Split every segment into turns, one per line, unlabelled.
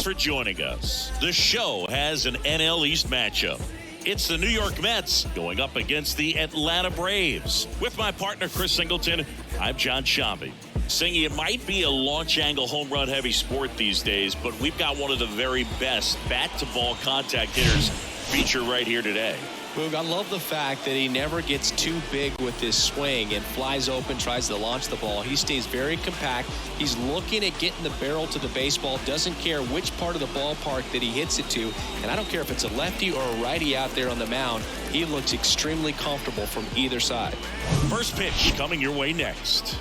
for joining us. The show has an NL East matchup. It's the New York Mets going up against the Atlanta Braves. With my partner, Chris Singleton, I'm John Shambi. Singy, it might be a launch angle home run heavy sport these days, but we've got one of the very best bat-to-ball contact hitters feature right here today.
Boog, I love the fact that he never gets too big with his swing and flies open, tries to launch the ball. He stays very compact. He's looking at getting the barrel to the baseball, doesn't care which part of the ballpark that he hits it to. And I don't care if it's a lefty or a righty out there on the mound. He looks extremely comfortable from either side.
First pitch coming your way next.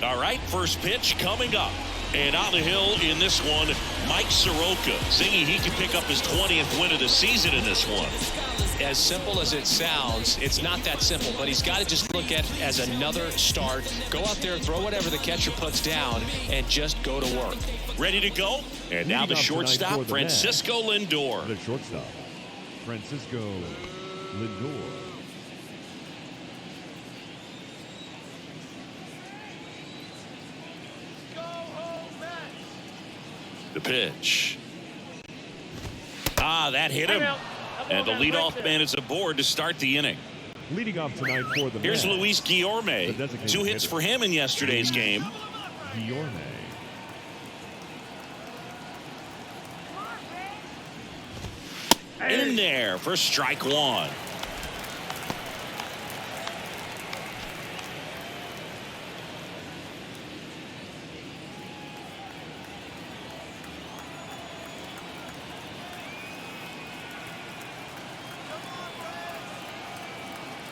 All right, first pitch coming up. And on the hill in this one, Mike Soroka. Zingy, he can pick up his 20th win of the season in this one.
As simple as it sounds, it's not that simple, but he's got to just look at it as another start. Go out there, throw whatever the catcher puts down, and just go to work.
Ready to go? And now the shortstop, Francisco Lindor.
The shortstop, Francisco Lindor.
The pitch. That hit him. And the leadoff man is aboard to start the inning.
Leading off tonight for the
Here's
Mets,
Luis Guillorme. 2 hits for him in yesterday's game.
Guillorme.
In there for strike one.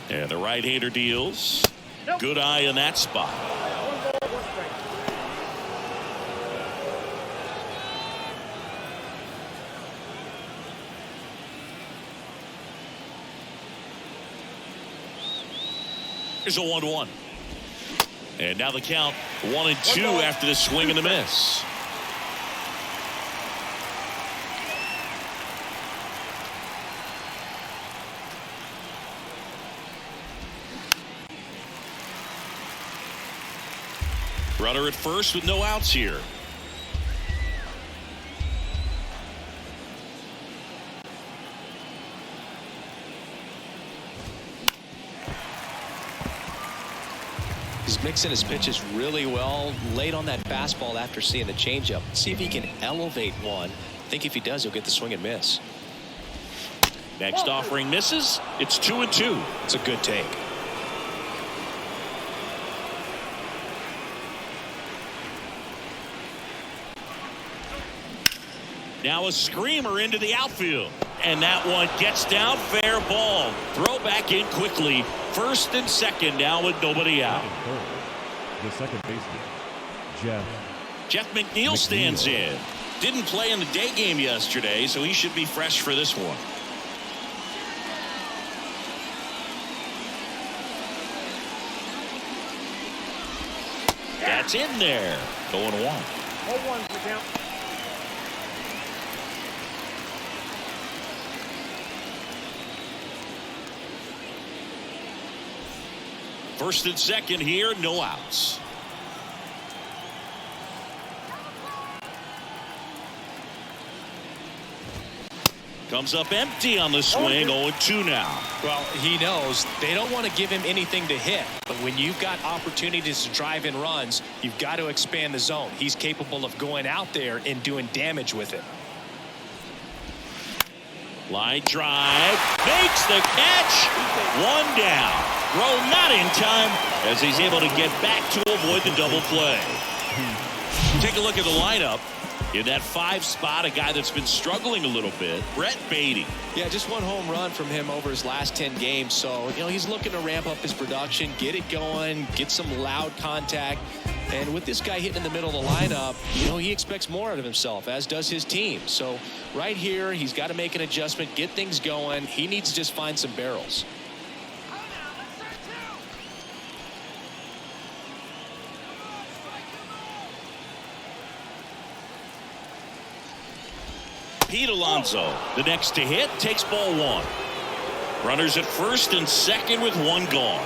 And the right-hander deals. Good eye in that spot. Here's a 1-1. And now the count 1-2 after the swing and the miss. Runner at first with no outs here.
He's mixing his pitches really well. Late on that fastball after seeing the changeup. See if he can elevate one. I think if he does, he'll get the swing and miss.
Next offering misses. It's 2-2.
It's a good take.
Now a screamer into the outfield. And that one gets down, fair ball. Throw back in quickly. First and second now with nobody out.
The second baseman,
Jeff McNeil stands in. Didn't play in the day game yesterday, so he should be fresh for this one. That's in there. Going 1.
0-1 for count.
First and second here, no outs. Comes up empty on the swing. 0-2 now.
Well, he knows they don't want to give him anything to hit. But when you've got opportunities to drive in runs, you've got to expand the zone. He's capable of going out there and doing damage with it.
Line drive. Makes the catch. 1 down. Throw not in time as he's able to get back to avoid the double play. Take a look at the lineup. In that 5 spot, a guy that's been struggling a little bit, Brett Beatty.
Yeah, just 1 home run from him over his last 10 games. So, he's looking to ramp up his production, get it going, get some loud contact. And with this guy hitting in the middle of the lineup, he expects more out of himself, as does his team. So right here, he's got to make an adjustment, get things going. He needs to just find some barrels.
Pete Alonso, the next to hit, takes ball 1. Runners at first and second with 1 gone.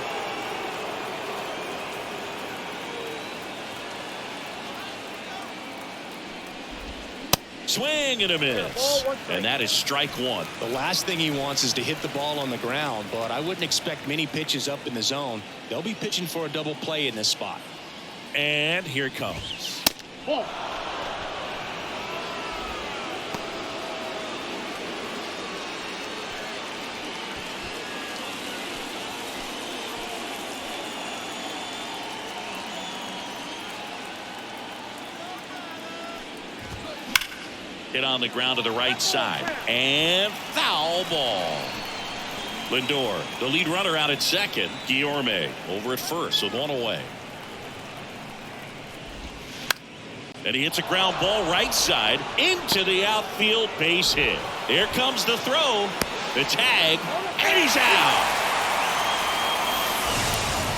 Swing and a miss. And that is strike one.
The last thing he wants is to hit the ball on the ground, but I wouldn't expect many pitches up in the zone. They'll be pitching for a double play in this spot.
And here it comes. Ball. Hit on the ground to the right side. And foul ball. Lindor, the lead runner out at second. Guillorme over at first with one away. And he hits a ground ball right side into the outfield base hit. Here comes the throw. The tag. And he's out.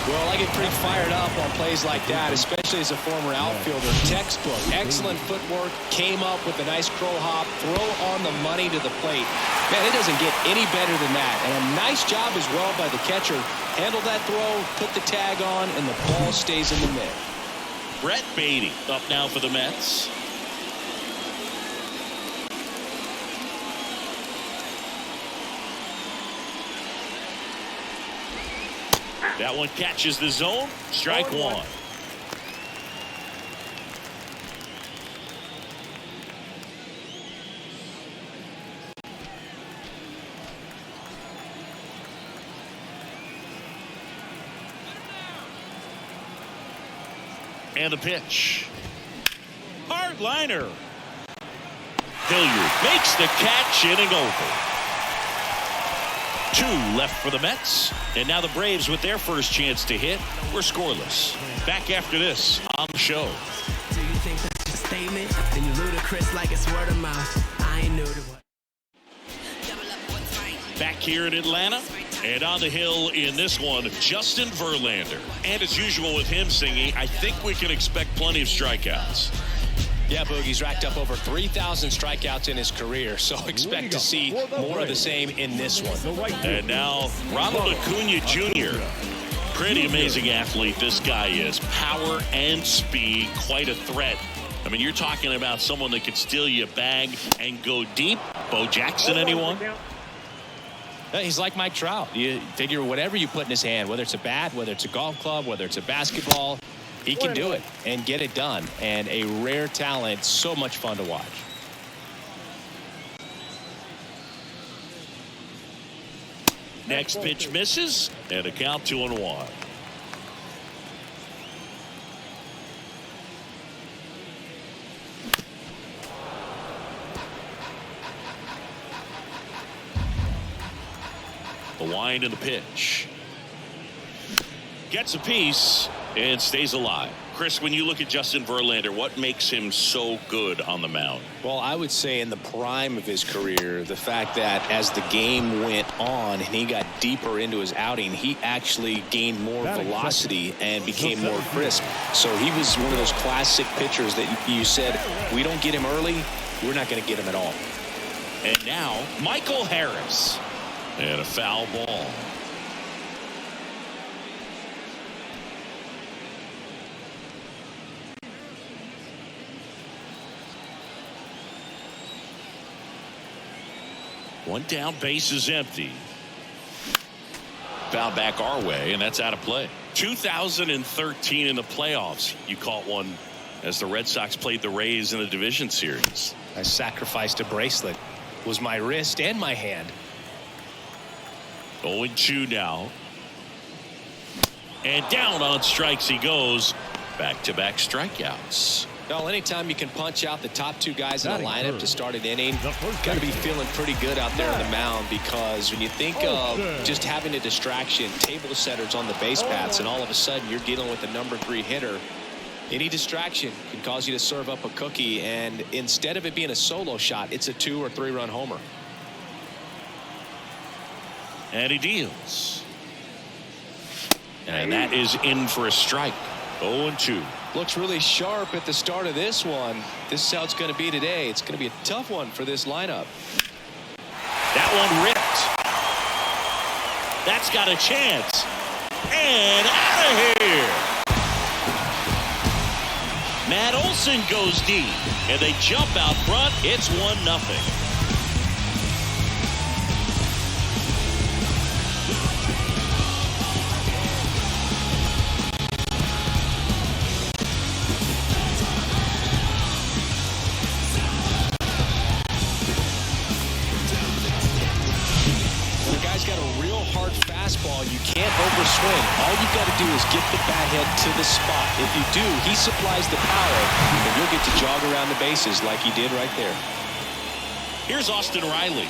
Well, I get pretty fired up on plays like that, especially as a former outfielder. Textbook, excellent footwork, came up with a nice crow hop, throw on the money to the plate. Man, it doesn't get any better than that. And a nice job as well by the catcher. Handle that throw, put the tag on, and the ball stays in the mitt.
Brett Beatty up now for the Mets. That one catches the zone. Strike one. And the pitch. Hard liner. Hilliard makes the catch, inning over. 2 left for the Mets. And now the Braves with their first chance to hit. We're scoreless. Back after this on the show.
Do you think that's a statement? Then you ludicrous like it's word of mouth. I ain't new to what.
Back here in Atlanta. And on the hill in this one, Justin Verlander. And as usual with him singing, I think we can expect plenty of strikeouts.
Yeah, Boogie's racked up over 3,000 strikeouts in his career, so expect to see more of the same in this one.
And now Ronald Acuna Jr. Pretty amazing athlete this guy is. Power and speed, quite a threat. I mean, you're talking about someone that could steal you a bag and go deep. Bo Jackson, anyone?
He's like Mike Trout. You figure whatever you put in his hand, whether it's a bat, whether it's a golf club, whether it's a basketball, he can do it and get it done. And a rare talent, so much fun to watch.
Next pitch misses, and a count 2-1. The wind and the pitch. Gets a piece and stays alive. Chris, when you look at Justin Verlander, what makes him so good on the mound?
Well, I would say in the prime of his career, the fact that as the game went on and he got deeper into his outing, he actually gained more velocity and became more crisp. So he was one of those classic pitchers that you said, we don't get him early, we're not going to get him at all.
And now, Michael Harris. And a foul ball. One down, base is empty. Foul back our way, and that's out of play. 2013 in the playoffs, you caught one as the Red Sox played the Rays in the division series.
I sacrificed a bracelet. It was my wrist and my hand.
0-2 now. And down on strikes he goes. Back-to-back strikeouts.
Well, anytime you can punch out the top two guys in the lineup to start an inning, got to be feeling pretty good out there on the mound, because when you think of just having a distraction, table setters on the base paths, and all of a sudden you're dealing with the number 3 hitter, any distraction can cause you to serve up a cookie, and instead of it being a solo shot, it's a 2 or 3 run homer.
And he deals. And that is in for a strike. 0-2.
Looks really sharp at the start of this one. This is how it's going to be today. It's going to be a tough one for this lineup.
That one ripped. That's got a chance. And out of here. Matt Olson goes deep, and they jump out front. It's 1-0.
You can't overswing. All you've got to do is get the bat head to the spot. If you do, he supplies the power, and you'll get to jog around the bases like he did right there.
Here's Austin Riley.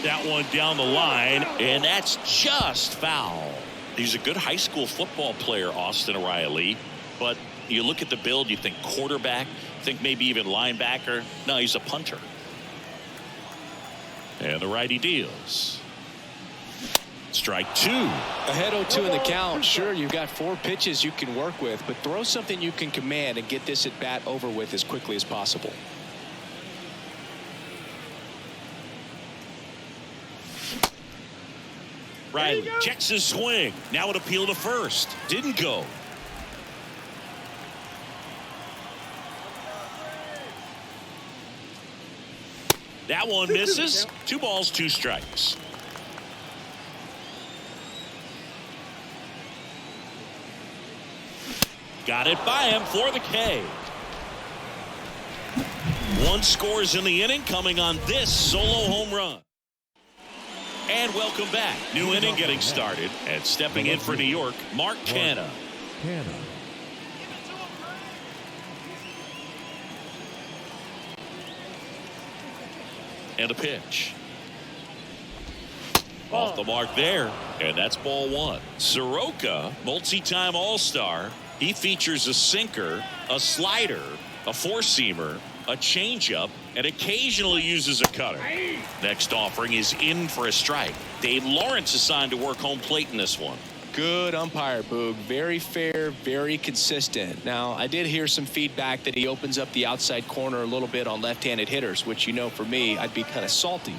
That one down the line, and that's just foul. He's a good high school football player, Austin Riley, but you look at the build, you think quarterback, think maybe even linebacker. No, he's a punter. And the righty deals. Strike two.
Ahead 0-2 in the count. Sure, you've got 4 pitches you can work with, but throw something you can command and get this at bat over with as quickly as possible.
Riley checks his swing. Now an appeal to first. Didn't go. That one misses. 2 balls, 2 strikes. Got it by him for the K. 1 scores in the inning, coming on this solo home run. And welcome back. New inning getting started, and stepping in for New York, Mark Canha. And a pitch. Off the mark there, and that's ball 1. Soroka, multi-time All-Star. He features a sinker, a slider, a four-seamer, a changeup, and occasionally uses a cutter. Next offering is in for a strike. Dave Lawrence assigned to work home plate in this one.
Good umpire, Boog. Very fair, very consistent. Now, I did hear some feedback that he opens up the outside corner a little bit on left-handed hitters, which, you know, for me, I'd be kind of salty.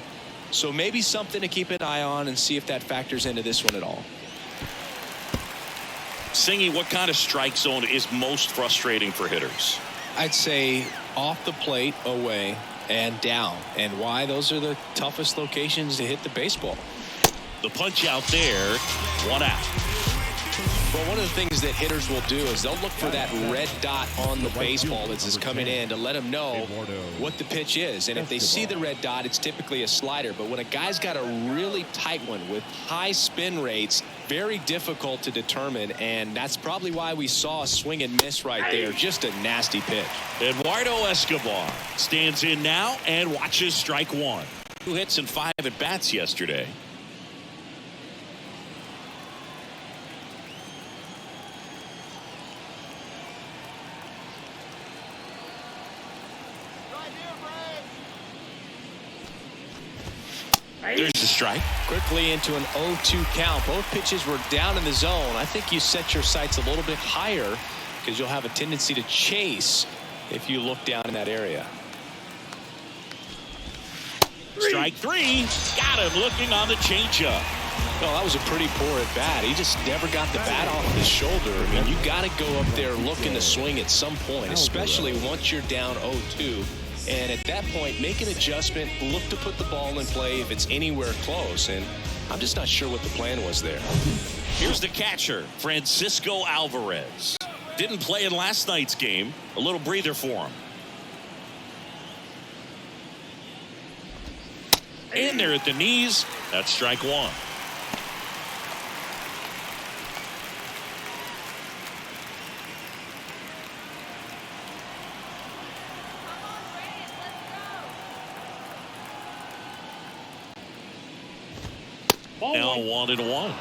So maybe something to keep an eye on and see if that factors into this one at all.
Singy, what kind of strike zone is most frustrating for hitters?
I'd say off the plate, away, and down. And why? Those are the toughest locations to hit the baseball.
The punch out there, 1 out.
Well, one of the things that hitters will do is they'll look for that red dot on the baseball as it's coming in to let them know what the pitch is. And if they see the red dot, it's typically a slider. But when a guy's got a really tight one with high spin rates, very difficult to determine. And that's probably why we saw a swing and miss right there. Just a nasty pitch.
Eduardo Escobar stands in now and watches strike 1. 2 hits and 5 at bats yesterday. There's the strike.
Quickly into an 0-2 count. Both pitches were down in the zone. I think you set your sights a little bit higher because you'll have a tendency to chase if you look down in that area.
Strike 3. Got him looking on the changeup.
Well, that was a pretty poor at bat. He just never got the bat off his shoulder. I mean, you got to go up there looking to swing at some point, especially once you're down 0-2. And at that point, make an adjustment, look to put the ball in play if it's anywhere close. And I'm just not sure what the plan was there.
Here's the catcher, Francisco Alvarez. Didn't play in last night's game. A little breather for him. In there at the knees. That's strike 1. Now 1-1.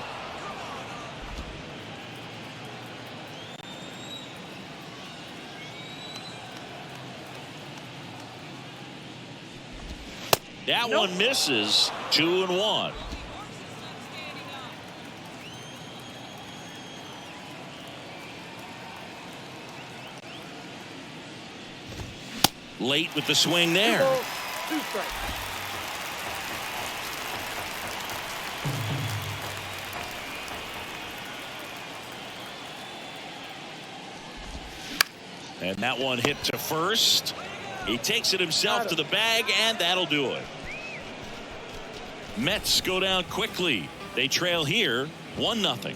That one misses. 2-1. Late with the swing there.
2 strikes.
And that one hit to first. He takes it himself to the bag, and that'll do it. Mets go down quickly. They trail here 1-0.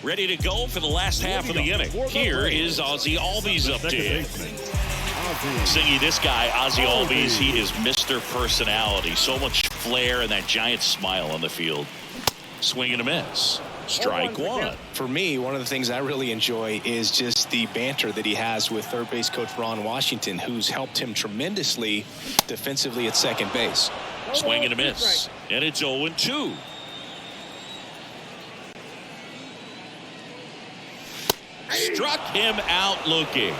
Ready to go for the last half of the inning. Here is Ozzie Albies up to Singy, this guy, Ozzie Albies, he is Mr. Personality. So much flair and that giant smile on the field. Swing and a miss. Strike one.
For me, one of the things I really enjoy is just the banter that he has with third base coach Ron Washington, who's helped him tremendously defensively at second base.
Swing and a miss. And it's 0-2. Struck him out looking.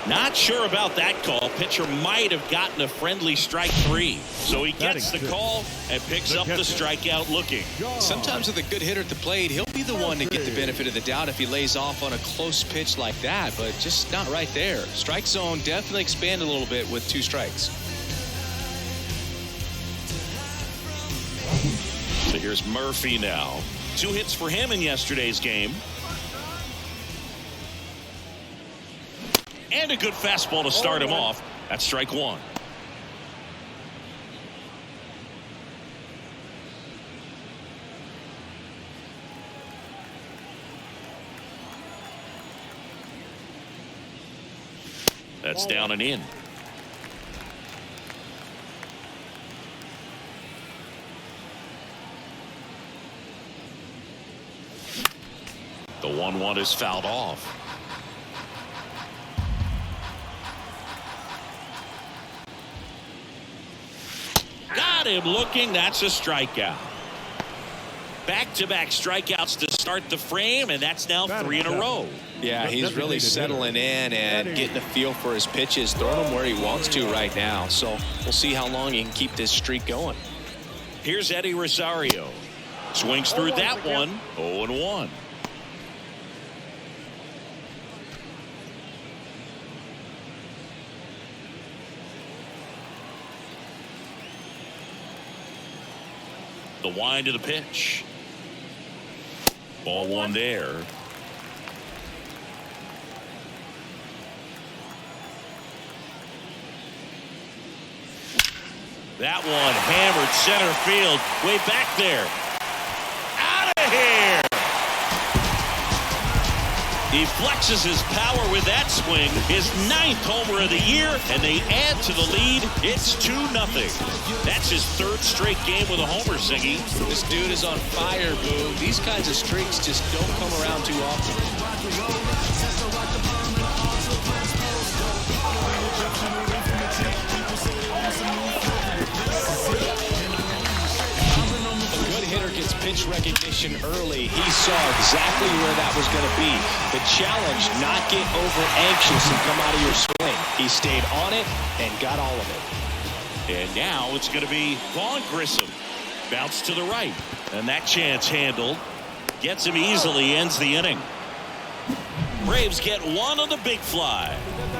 Not sure about that call. Pitcher might have gotten a friendly strike 3. So he gets the call and picks up the strikeout looking.
Sometimes with a good hitter at the plate, he'll be the one to get the benefit of the doubt if he lays off on a close pitch like that, but just not right there. Strike zone definitely expanded a little bit with 2 strikes.
So here's Murphy now. 2 hits for him in yesterday's game. And a good fastball to start him off. That's strike 1. That's down and in. The 1-1 is fouled off. Got him looking. That's a strikeout. Back-to-back strikeouts to start the frame, and that's now 3 in a row.
Yeah, he's really settling in and getting a feel for his pitches, throwing them where he wants to right now. So we'll see how long he can keep this streak going.
Here's Eddie Rosario. Swings through that one. 0-1. The wind of the pitch. Ball 1 there. That one hammered center field. Way back there. Out of here. He flexes his power with that swing. His 9th homer of the year, and they add to the lead. It's 2-0. That's his 3rd straight game with a homer, Singy.
This dude is on fire, Boo. These kinds of streaks just don't come around too often. Gets pitch recognition early. He saw exactly where that was going to be. The challenge, not get over anxious and come out of your swing. He stayed on it and got all of it.
And now it's going to be Vaughn Grissom. Bounce to the right. And that chance handled. Gets him easily, ends the inning. Braves get one on the big fly.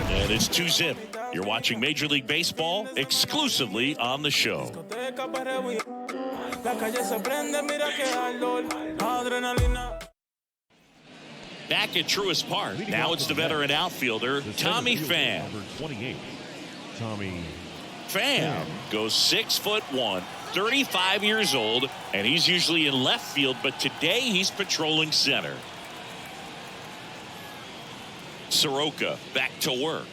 And it's 2-0. You're watching Major League Baseball exclusively on the show. Back at Truist Park. Now it's the veteran outfielder, Tommy Pham.
Number 28, Tommy
Pham goes 6'1", 35 years old, and he's usually in left field, but today he's patrolling center. Soroka back to work.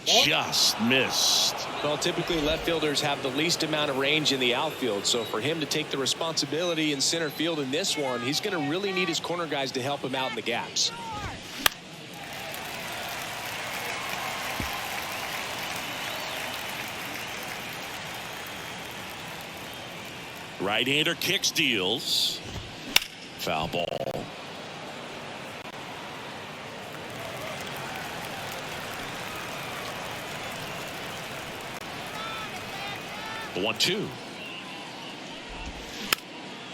Just missed.
Well, typically left fielders have the least amount of range in the outfield, so for him to take the responsibility in center field in this one, he's going to really need his corner guys to help him out in the gaps.
Right-hander kicks, deals. Foul ball. The 1-2.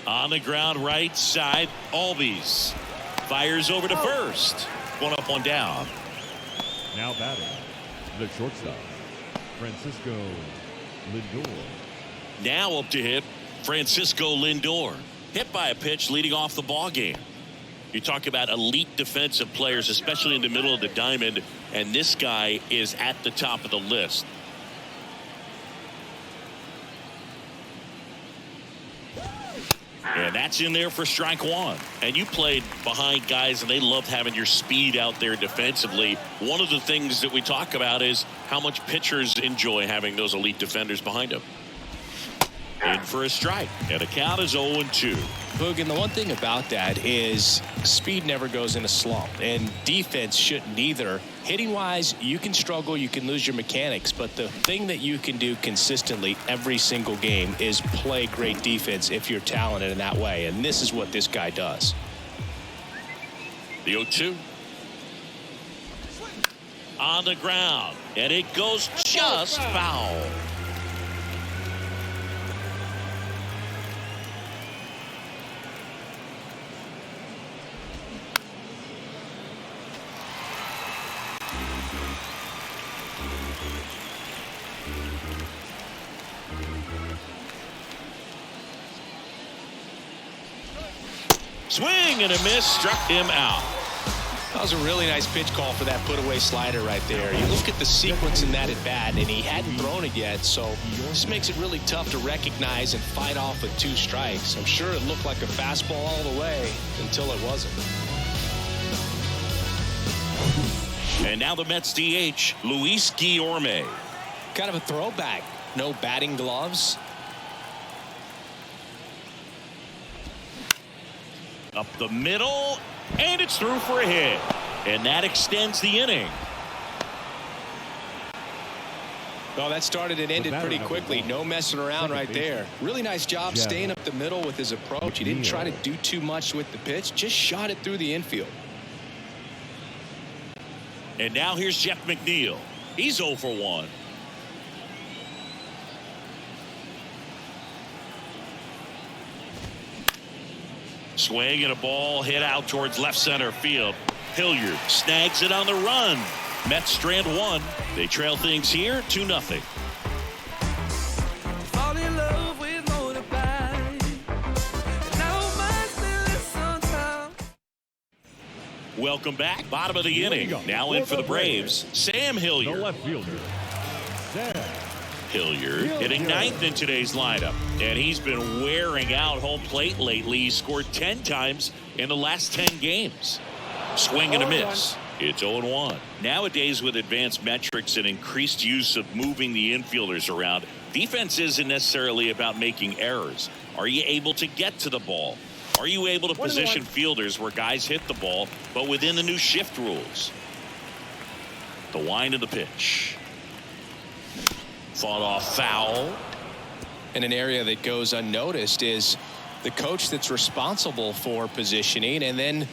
On the ground, right side, Albies. Fires over to first. One up, one down.
Now batting, the shortstop, Francisco Lindor.
Now up to hit Francisco Lindor. Hit by a pitch leading off the ball game. You talk about elite defensive players, especially in the middle of the diamond, and this guy is at the top of the list. And that's in there for strike one. And you played behind guys, and they loved having your speed out there defensively. One of the things that we talk about is how much pitchers enjoy having those elite defenders behind them. In for a strike, and the count is 0-2.
Boog, and the one thing about that is speed never goes in a slump, and defense shouldn't either. Hitting wise, you can struggle, you can lose your mechanics, but the thing that you can do consistently every single game is play great defense if you're talented in that way, and this is what this guy does.
The 0-2 on the ground, and it goes just foul. Swing and a miss, struck him out.
That was a really nice pitch call for that put-away slider right there. You look at the sequence in that at bat, and he hadn't thrown it yet, so this makes it really tough to recognize and fight off with 2 strikes. I'm sure it looked like a fastball all the way until it wasn't.
And now the Mets DH, Luis Guillorme.
Kind of a throwback. No batting gloves.
Up the middle, and it's through for a hit. And that extends the inning.
Well, that started and ended pretty quickly. No messing around right there. Really nice job staying up the middle with his approach. He didn't try to do too much with the pitch, just shot it through the infield.
And now here's Jeff McNeil. He's 0 for 1. Swing and a ball hit out towards left center field. Hilliard snags it on the run. Mets strand 1. They trail things here 2-0. Welcome back. Bottom of the inning. Now in for the Braves, Sam Hilliard.
The left fielder, Sam
Hilliard hitting 9th in today's lineup, and he's been wearing out home plate lately. He scored 10 times in the last 10 games. Swing and a miss. It's 0-1. Nowadays, with advanced metrics and increased use of moving the infielders around, defense isn't necessarily about making errors. Are you able to get to the ball? Are you able to position fielders where guys hit the ball, but within the new shift rules? The wind of the pitch. Fought off foul.
And an area that goes unnoticed is the coach that's responsible for positioning, and then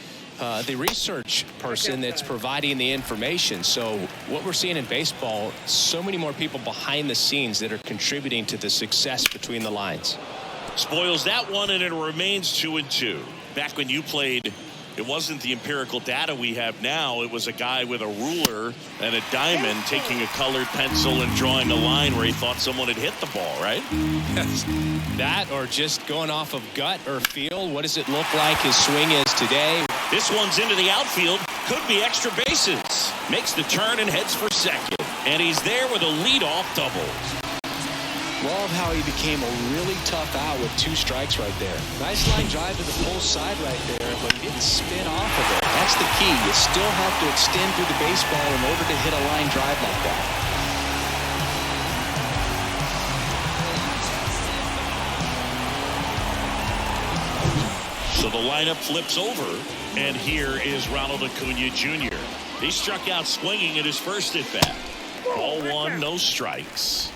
the research person that's providing the information. So what we're seeing in baseball, so many more people behind the scenes that are contributing to the success between the lines.
Spoils that one, and it remains 2-2. Back when you played, it wasn't the empirical data we have now. It was a guy with a ruler and a diamond taking a colored pencil and drawing a line where he thought someone had hit the ball, right?
That, or just going off of gut or feel. What does it look like his swing is today?
This one's into the outfield. Could be extra bases. Makes the turn and heads for second. And he's there with a leadoff double.
Love how he became a really tough out with 2 strikes right there. Nice line drive to the full side right there, but he didn't spin off of it. That's the key. You still have to extend through the baseball in order to hit a line drive like that.
So the lineup flips over, and here is Ronald Acuna Jr. He struck out swinging at his first at bat. Ball 1, no strikes.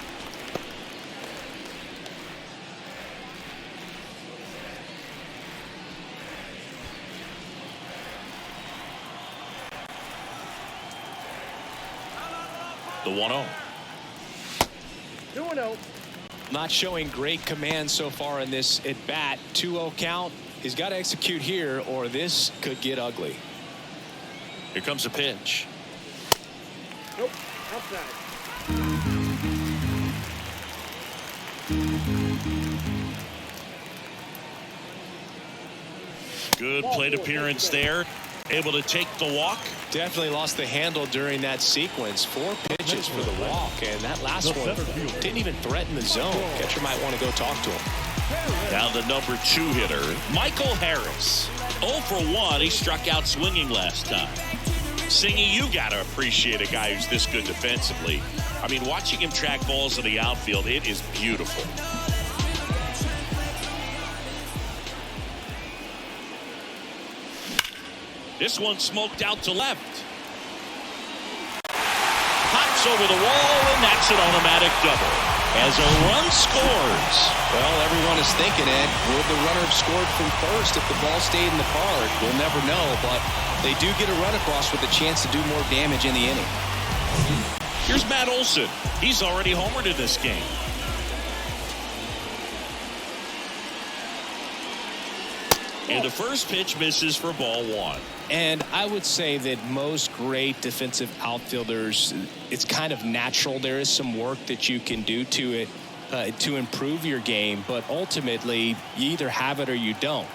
The 1-0.
2-0.
Not showing great command so far in this at bat. 2-0 count. He's got to execute here, or this could get ugly.
Here comes a pitch.
Nope. Outside.
Good plate appearance there. Able to take the walk.
Definitely lost the handle during that sequence. 4 pitches for the walk, and that last one didn't even threaten the zone. Catcher might want to go talk to him.
Now the number 2 hitter, Michael Harris. 0 for 1. He struck out swinging last time. Singy, you got to appreciate a guy who's this good defensively. I mean, watching him track balls in the outfield, it is beautiful. This one smoked out to left. Pops over the wall, and that's an automatic double. As a run scores.
Well, everyone is thinking, Ed, would the runner have scored from first if the ball stayed in the park? We'll never know, but they do get a run across with a chance to do more damage in the inning.
Here's Matt Olson. He's already homered in this game. And the first pitch misses for ball 1.
And I would say that most great defensive outfielders, it's kind of natural. There is some work that you can do to it to improve your game, but ultimately you either have it or you don't.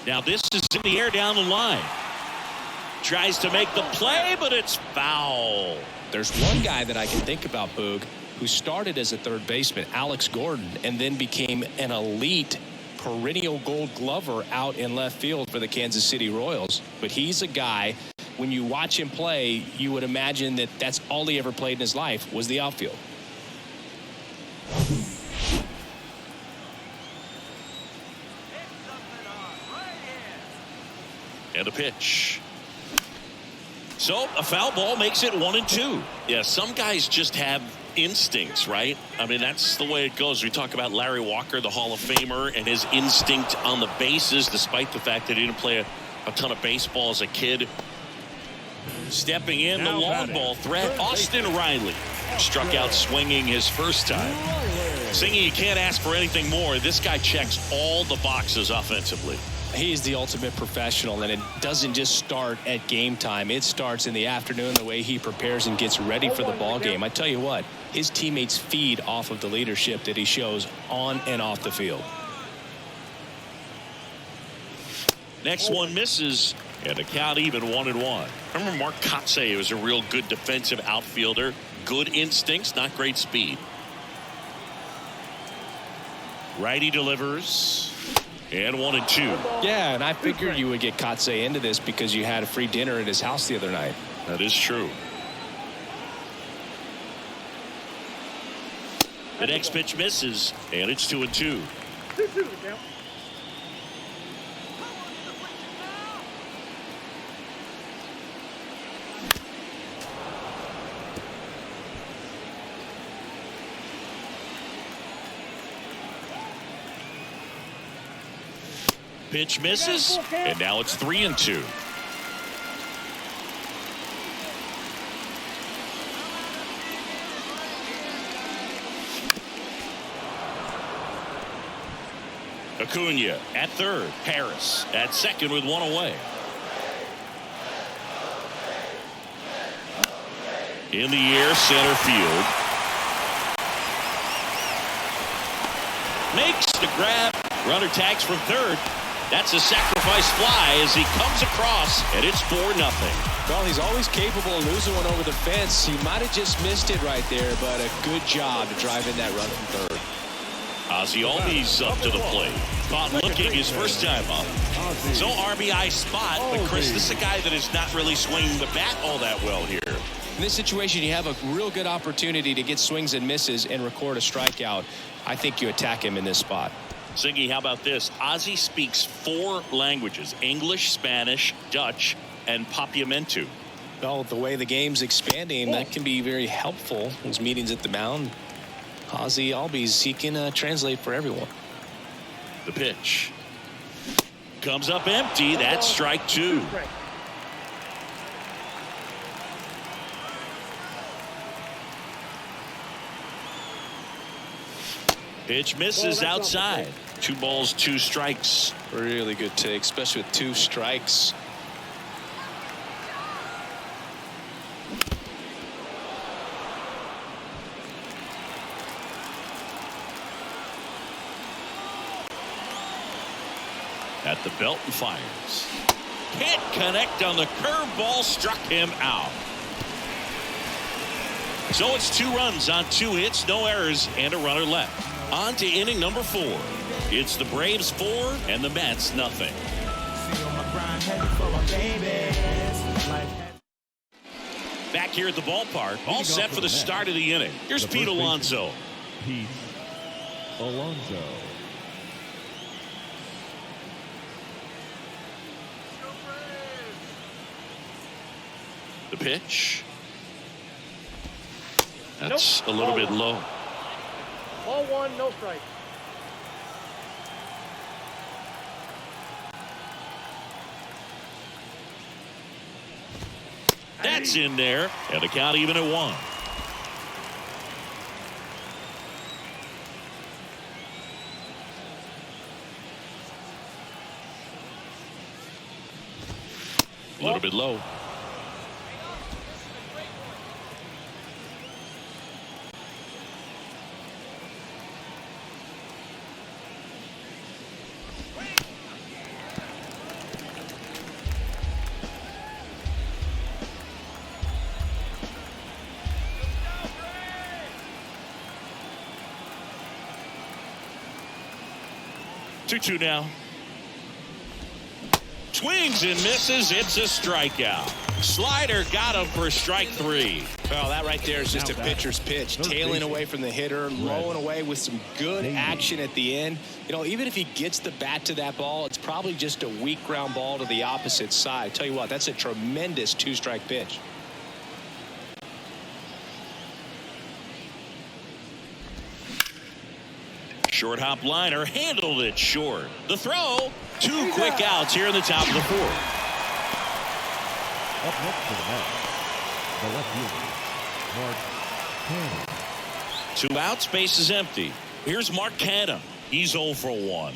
Now this is in the air down the line. Tries to make the play, but it's foul.
There's one guy that I can think about, Boog, who started as a third baseman, Alex Gordon, and then became an elite perennial Gold Glover out in left field for the Kansas City Royals. But he's a guy, when you watch him play, you would imagine that that's all he ever played in his life was the outfield.
And a pitch. So a foul ball makes it 1-2. Yeah, some guys just have instincts, right? I mean, that's the way it goes. We talk about Larry Walker, the Hall of Famer, and his instinct on the bases, despite the fact that he didn't play a ton of baseball as a kid. Stepping in, the long ball threat, Austin Riley. Struck out swinging his first time. Singy, you can't ask for anything more. This guy checks all the boxes offensively.
He's the ultimate professional, and it doesn't just start at game time. It starts in the afternoon, the way he prepares and gets ready for the ball game. I tell you what, his teammates feed off of the leadership that he shows on and off the field.
Next one misses, and the count even 1-1. Remember Mark Kotsay was a real good defensive outfielder. Good instincts, not great speed. Righty delivers. And 1-2.
Yeah, and I figured you would get Kotsay into this because you had a free dinner at his house the other night.
That is true. The next pitch misses, and it's 2-2. Pitch misses, and now it's 3-2. Acuna at third. Harris at second with one away. In the air, center field. Makes the grab. Runner tags from third. That's a sacrifice fly as he comes across, and it's 4-0.
Well, he's always capable of losing one over the fence. He might have just missed it right there, but a good job to drive in that run from third.
Ozzie Albies up to the plate. Caught looking his first time up. So RBI spot, but Chris, this is a guy that is not really swinging the bat all that well here.
In this situation, you have a real good opportunity to get swings and misses and record a strikeout. I think you attack him in this spot.
Singy, how about this? Ozzie speaks 4 languages: English, Spanish, Dutch, and Papiamentu.
Well, the way the game's expanding, that can be very helpful. Those meetings at the mound. Ozzie Albies, he can translate for everyone.
The pitch comes up empty. That's strike 2. Pitch misses outside. 2 balls, 2 strikes.
Really good take, especially with 2 strikes.
At the belt and fires. Can't connect on the curveball, struck him out. So it's 2 runs on 2 hits, no errors, and a runner left. On to inning number 4. It's the Braves 4 and the Mets nothing. Back here at the ballpark, all set for the start of the inning. Here's Pete Alonso.
Pete Alonso.
The pitch. That's a little bit low.
Ball 1, no strike.
That's in there, and the count even at 1. A little bit low. Two now. Swings and misses. It's a strikeout. Slider got him for strike 3.
Well, that right there is just a pitcher's pitch. Tailing away from the hitter, lowing away with some good action at the end. You know, even if he gets the bat to that ball, it's probably just a weak ground ball to the opposite side. Tell you what, that's a tremendous 2-strike pitch.
Short hop liner, handled it short. The throw, 2 quick outs here in the top of the 4th.
Up next to the mound, the left fielder, Mark Cannon.
2 outs, base is empty. Here's Mark Cannon. He's 0 for 1.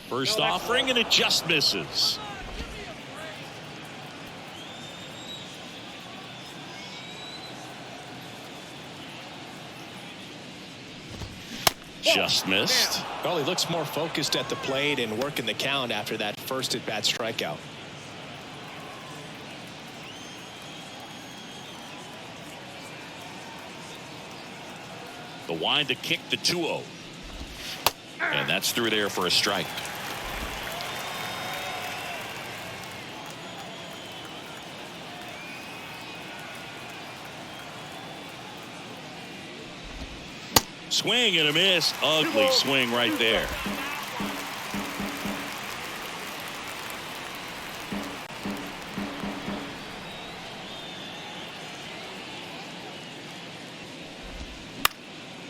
First offering, and it just misses. Just missed.
Well, he looks more focused at the plate and working the count after that first at-bat strikeout.
The wind to kick the 2-0. And that's through there for a strike. Swing and a miss. Ugly swing right there.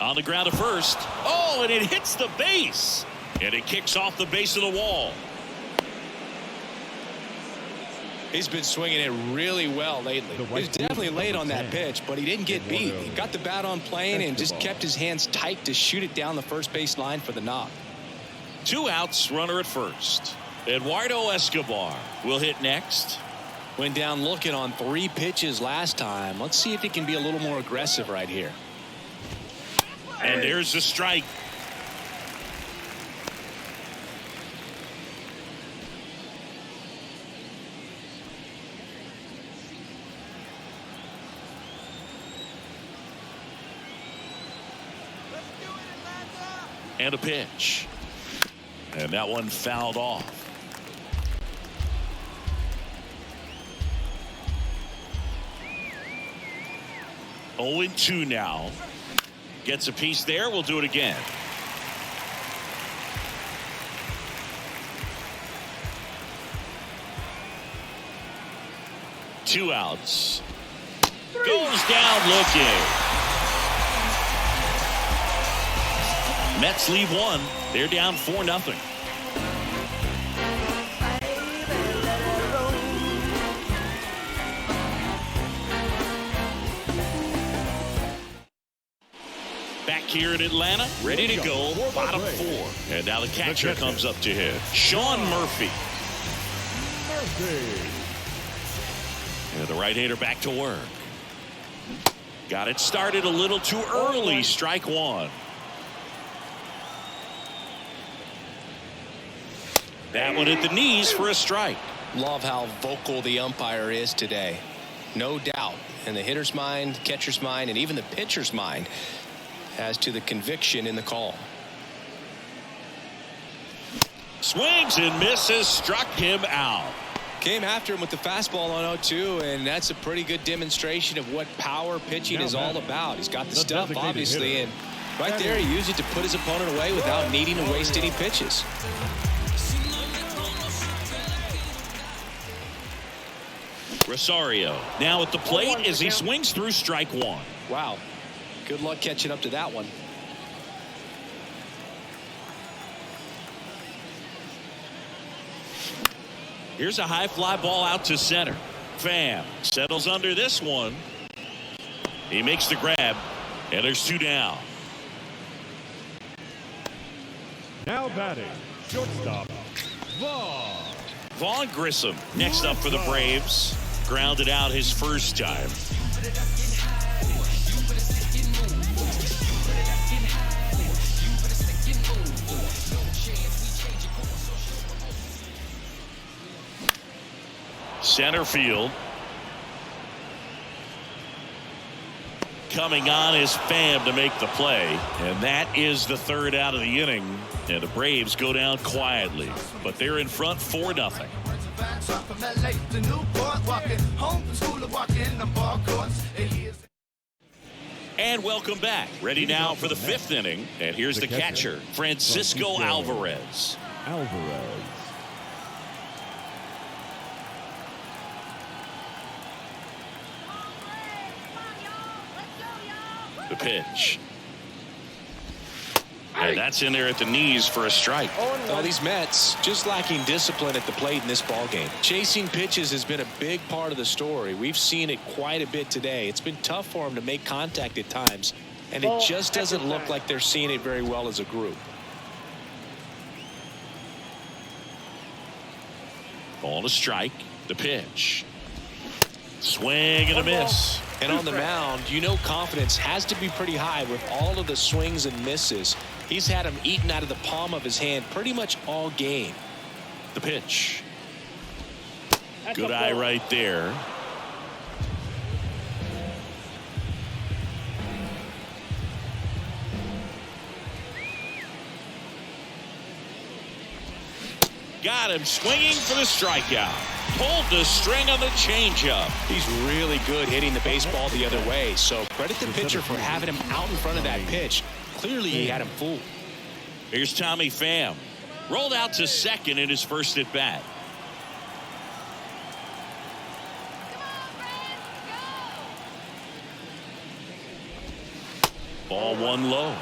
On the ground to first. Oh, and it hits the base. And it kicks off the base of the wall.
He's been swinging it really well lately. He was definitely late on that pitch, but he didn't get beat. He got the bat on plane and just kept his hands tight to shoot it down the first base line for the knock.
2 outs, runner at first. Eduardo Escobar will hit next.
Went down looking on 3 pitches last time. Let's see if he can be a little more aggressive right here.
And there's the strike. And a pitch. And that one fouled off. Oh, 2 now. Gets a piece there. We'll do it again. Two outs. Goes down looking. Mets leave 1. They're down 4-0. Back here in Atlanta, ready to go, bottom 4. And now the catcher comes up to hit. Sean Murphy. And the right-hander back to work. Got it started a little too early. Strike 1. That one at the knees for a strike.
Love how vocal the umpire is today. No doubt in the hitter's mind, catcher's mind, and even the pitcher's mind as to the conviction in the call.
Swings and misses, struck him out.
Came after him with the fastball on 0-2, and that's a pretty good demonstration of what power pitching is all about. He's got the stuff, obviously, and right there he used it to put his opponent away without needing to waste any pitches.
Rosario now at the plate as he swings through strike 1.
Wow. Good luck catching up to that one.
Here's a high fly ball out to center. Pham settles under this one. He makes the grab, and there's 2 down.
Now batting, shortstop,
Vaughn Grissom next up for the Braves. Grounded out his first time. Center field. Coming on is Pham to make the play. And that is the 3rd out of the inning. And the Braves go down quietly. But they're in front 4-0. And welcome back. Ready now for the 5th inning. And here's the catcher, Francisco Alvarez. The pitch. And that's in there at the knees for a strike.
Well, these Mets just lacking discipline at the plate in this ballgame. Chasing pitches has been a big part of the story. We've seen it quite a bit today. It's been tough for them to make contact at times, and it just doesn't look like they're seeing it very well as a group.
Ball to strike. The pitch. Swing and a miss.
And on the mound, you know confidence has to be pretty high with all of the swings and misses. He's had them eaten out of the palm of his hand pretty much all game.
The pitch. Good eye right there. Got him swinging for the strikeout. Pulled the string on the changeup.
He's really good hitting the baseball the other way, so credit the pitcher for having him out in front of that pitch. Clearly he had him fooled.
Here's Tommy Pham. Rolled out to second in his first at bat. Ball 1 low.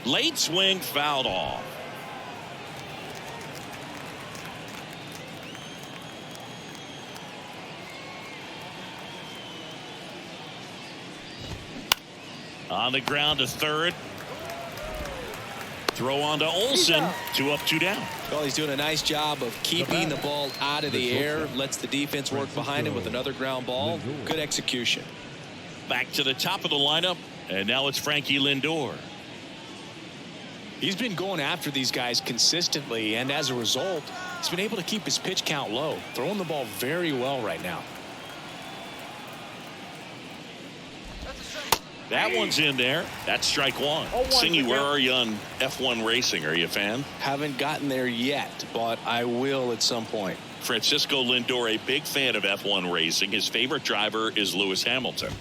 Late swing fouled off. On the ground to third. Throw on to Olsen. 2 up, 2 down.
Well, he's doing a nice job of keeping the ball out of the air. Lets the defense work behind him with another ground ball. Good execution.
Back to the top of the lineup. And now it's Frankie Lindor.
He's been going after these guys consistently, and as a result, he's been able to keep his pitch count low, throwing the ball very well right now.
That one's in there. That's strike 1. Singy, where are you on F1 racing? Are you a fan?
Haven't gotten there yet, but I will at some point.
Francisco Lindor, a big fan of F1 racing. His favorite driver is Lewis Hamilton.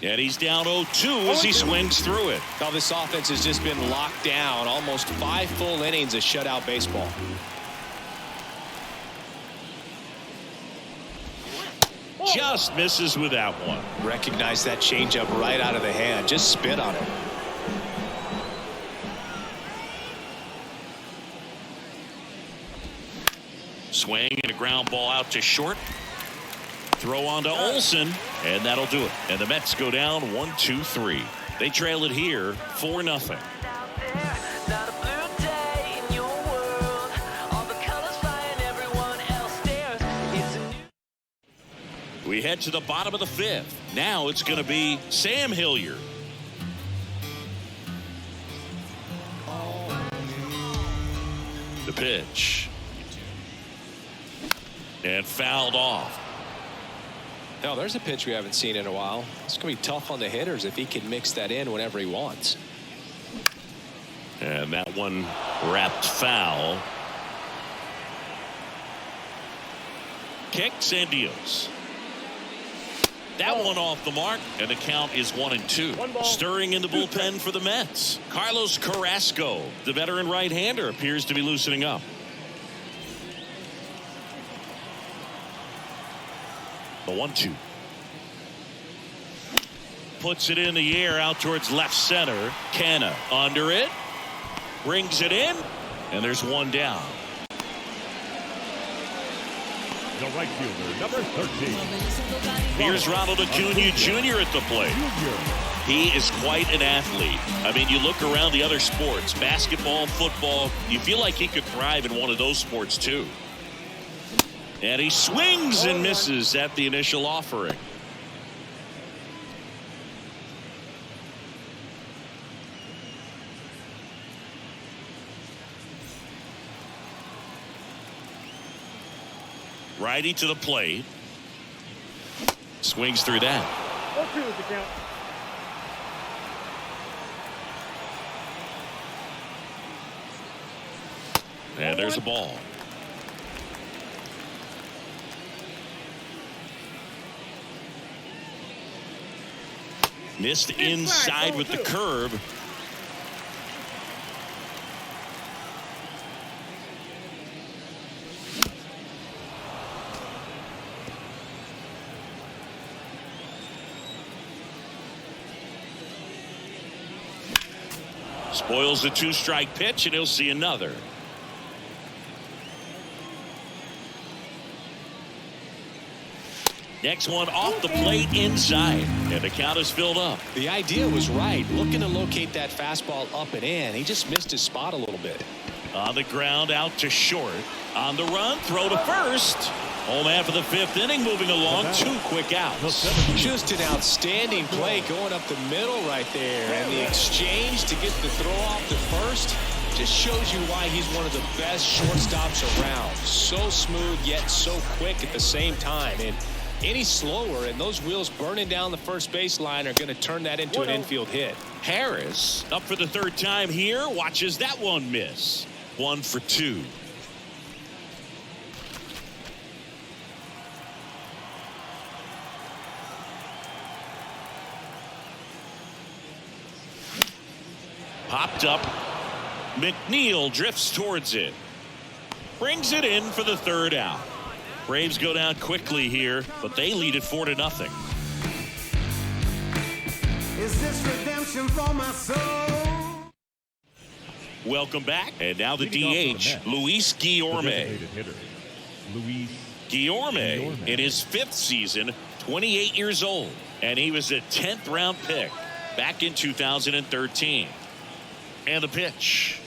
And he's down 0-2 as he swings through it.
Now this offense has just been locked down. Almost 5 full innings of shutout baseball.
Just misses with that one.
Recognize that changeup right out of the hand. Just spit on it.
Swing and a ground ball out to short. Throw on to Olsen, and that'll do it. And the Mets go down 1-2-3. They trail it here 4-0. We head to the bottom of the 5th. Now it's going to be Sam Hilliard. The pitch. And fouled off.
Now there's a pitch we haven't seen in a while. It's going to be tough on the hitters if he can mix that in whenever he wants.
And that one wrapped foul. Kicks and deals. That one off the mark, and the count is 1-2. Stirring in the bullpen for the Mets. Carlos Carrasco, the veteran right-hander, appears to be loosening up. The 1-2. Puts it in the air out towards left center. Canna under it. Brings it in, and there's one down.
The right fielder, number 13.
Here's Ronald Acuna Jr. at the plate. He is quite an athlete. I mean, you look around the other sports, basketball, football, you feel like he could thrive in one of those sports too. And he swings and misses at the initial offering. Righty to the plate. Swings through that.
4-2 is the count.
And there's a ball. Missed inside with the curve. Spoils the 2-strike pitch, and he'll see another. Next one off the plate inside, and the count is filled up.
The idea was right, looking to locate that fastball up and in. He just missed his spot a little bit.
On the ground, out to short. On the run, throw to first. Home half of the 5th inning, moving along. 2 quick outs.
Just an outstanding play going up the middle right there. And the exchange to get the throw off to first just shows you why he's one of the best shortstops around. So smooth, yet so quick at the same time. And any slower, and those wheels burning down the first baseline are going to turn that into an infield hit.
Harris up for the 3rd time here. Watches that one miss. 1 for 2. Popped up. McNeil drifts towards it. Brings it in for the 3rd out. Braves go down quickly here, but they lead it 4-0.
Is this redemption for my soul?
Welcome back. And now the DH, Luis Guillorme. Guillorme in his 5th season, 28 years old. And he was a 10th round pick back in 2013. And the pitch.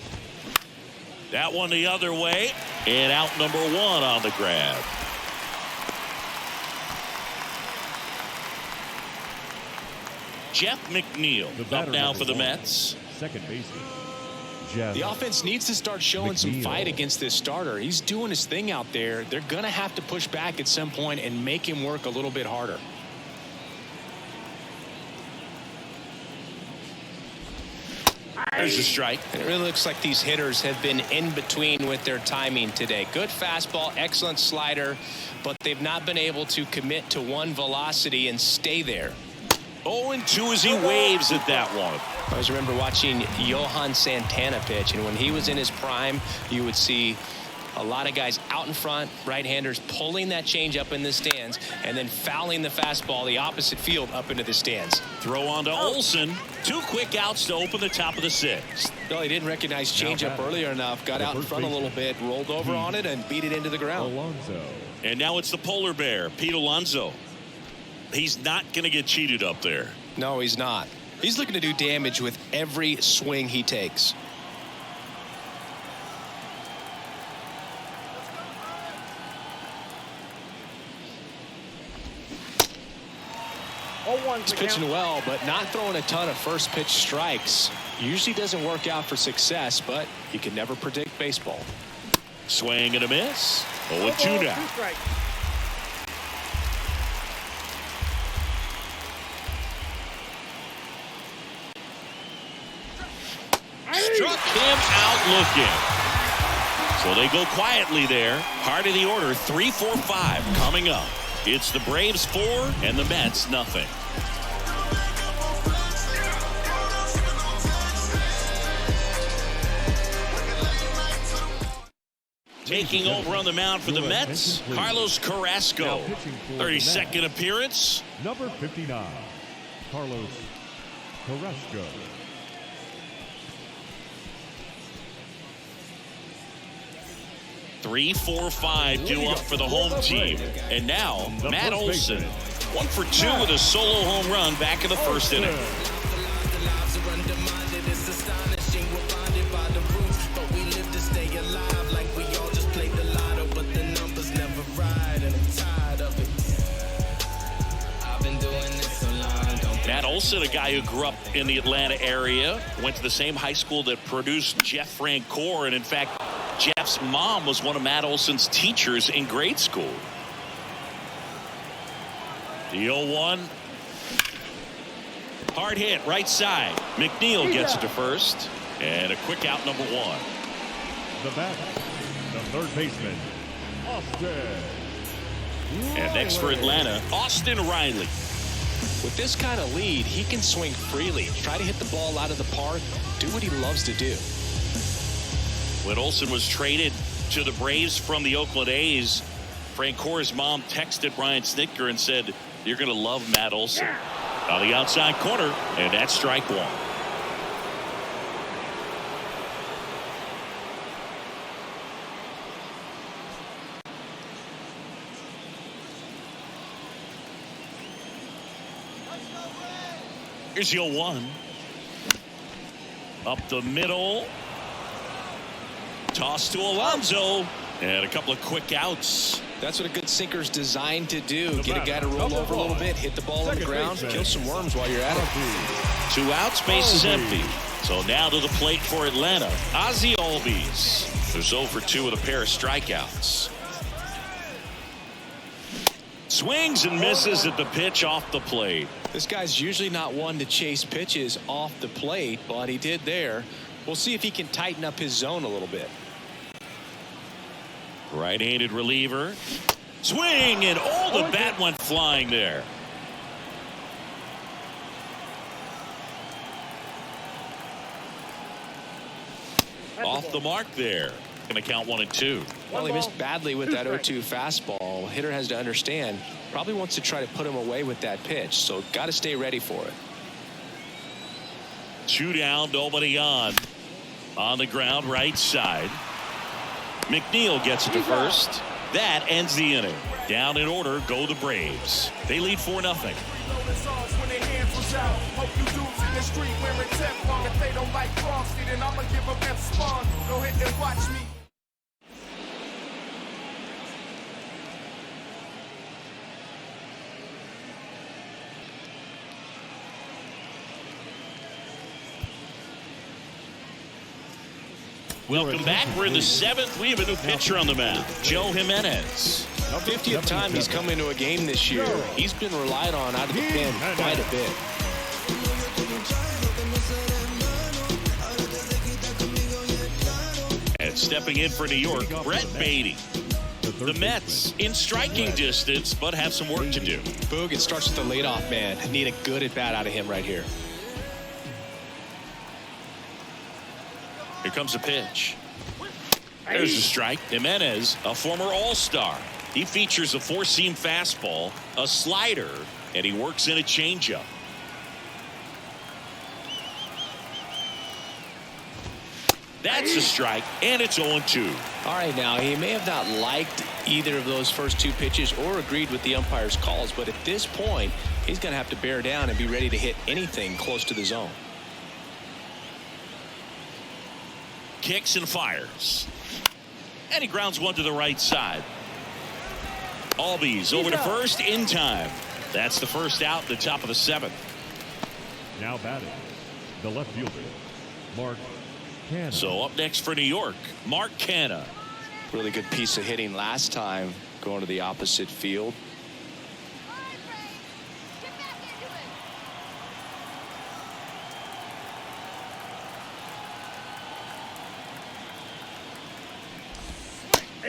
That one the other way. And out number 1 on the grab. Jeff McNeil up now for the Mets.
Second baseman.
The offense needs to start showing some fight against this starter. He's doing his thing out there. They're going to have to push back at some point and make him work a little bit harder.
There's a strike.
It really looks like these hitters have been in between with their timing today. Good fastball, excellent slider, but they've not been able to commit to one velocity and stay there.
0-2 as he waves at that one.
I always remember watching Johan Santana pitch, and when he was in his prime, you would see
A lot of guys out in front, right-handers pulling that change up in the stands and then fouling the fastball the opposite field up into the stands.
Throw on to Olsen. 2 quick outs to open the top of the 6th.
Well, he didn't recognize changeup earlier enough, got out in front a little bit, rolled over on it, and beat it into the ground.
Alonso.
And now it's the polar bear, Pete Alonso. He's not going to get cheated up there.
No, he's not. He's looking to do damage with every swing he takes. He's pitching well, but not throwing a ton of first pitch strikes. Usually doesn't work out for success, but you can never predict baseball.
Swing and a miss. 0-2 now. Struck him out looking. So they go quietly there. Heart of the order, 3-4-5 coming up. It's the Braves 4 and the Mets nothing. Taking over on the mound for the Mets, Carlos Carrasco. 32nd appearance.
Number 59, Carlos Carrasco.
Three, 4, 5 due up for the home team. And now, Matt Olson. 1 for 2 with a solo home run back in the first inning. Matt Olson, a guy who grew up in the Atlanta area, went to the same high school that produced Jeff Francoeur, and in fact, Jeff's mom was one of Matt Olson's teachers in grade school. The 0-1. Hard hit, right side. McNeil gets it to first, and a quick out, number 1.
The batter, the third baseman, Austin.
And next for Atlanta, Austin Riley.
With this kind of lead, he can swing freely, try to hit the ball out of the park, do what he loves to do.
When Olson was traded to the Braves from the Oakland A's, Francoeur's mom texted Brian Snitker and said, "You're going to love Matt Olson." On the outside corner, and that's strike 1. Here's the 0-1. Up the middle. Toss to Alonso. And a couple of quick outs.
That's what a good sinker's designed to do. Get a guy to roll over a little bit, hit the ball on the ground, kill some worms while you're at it.
2 outs, base is empty. So now to the plate for Atlanta, Ozzie Albies. There's 0 for 2 with a pair of strikeouts. Swings and misses at the pitch off the plate.
This guy's usually not one to chase pitches off the plate, but he did there. We'll see if he can tighten up his zone a little bit.
Right-handed reliever. Swing, and the bat went flying there. Off the mark there. Going to count 1 and 2.
Well, he missed badly with that 0-2 fastball. Hitter has to understand, probably wants to try to put him away with that pitch, so got to stay ready for it.
2 down, nobody on. On the ground, right side. McNeil gets it to first. That ends the inning. Down in order go the Braves. They lead 4-0. Welcome back. We're in the 7th. We have a new pitcher on the mound, Joe Jimenez.
50th time he's come into a game this year. He's been relied on out of the pen quite a bit.
And stepping in for New York, Brett Beatty. The Mets in striking distance, but have some work to do.
Boog, it starts with the leadoff man. Need a good at bat out of him right here.
Here comes a pitch. There's a strike. Jimenez, a former All-Star. He features a four-seam fastball, a slider, and he works in a changeup. That's a strike, and it's 0-2.
All right, now he may have not liked either of those first two pitches or agreed with the umpire's calls, but at this point, he's going to have to bear down and be ready to hit anything close to the zone.
Kicks and fires. And he grounds one to the right side. Albies over to first in time. That's the first out, the top of the seventh.
Now batting, the left fielder, Mark Canha.
So up next for New York, Mark Canha.
Really good piece of hitting last time going to the opposite field.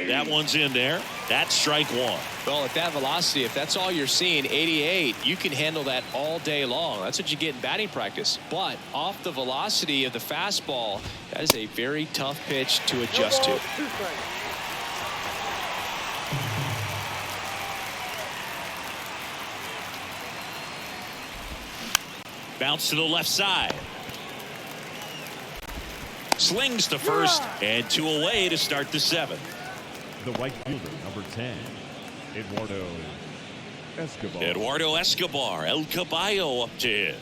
That one's in there. That's strike one.
Well, at that velocity, if that's all you're seeing, 88, you can handle that all day long. That's what you get in batting practice. But off the velocity of the fastball, that is a very tough pitch to adjust to.
Bounce to the left side. Slings to first and two away to start the seventh.
The right fielder, number 10, Eduardo Escobar.
Eduardo Escobar, El Caballo up to hit.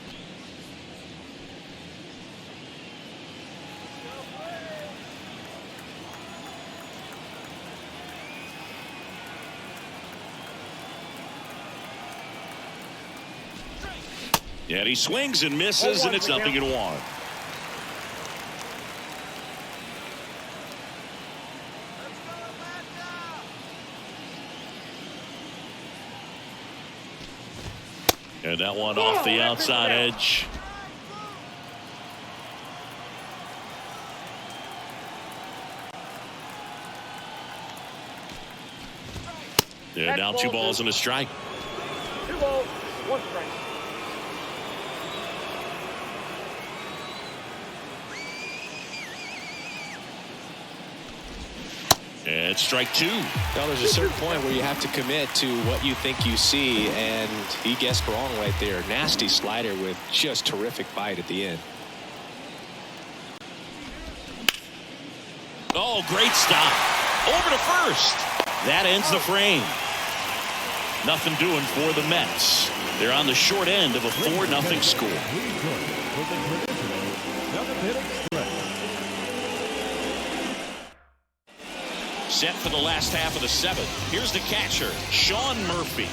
And he swings and misses, and it's 0-1. And that one off the outside edge. And now 2 balls and a strike.
2 balls, 1 strike.
And strike 2.
Well, there's a certain point where you have to commit to what you think you see, and he guessed wrong right there. Nasty slider with just terrific bite at the end.
Oh, great stop. Over to first. That ends the frame. Nothing doing for the Mets. They're on the short end of a 4-0 score. Set for the last half of the seventh. Here's the catcher, Sean Murphy.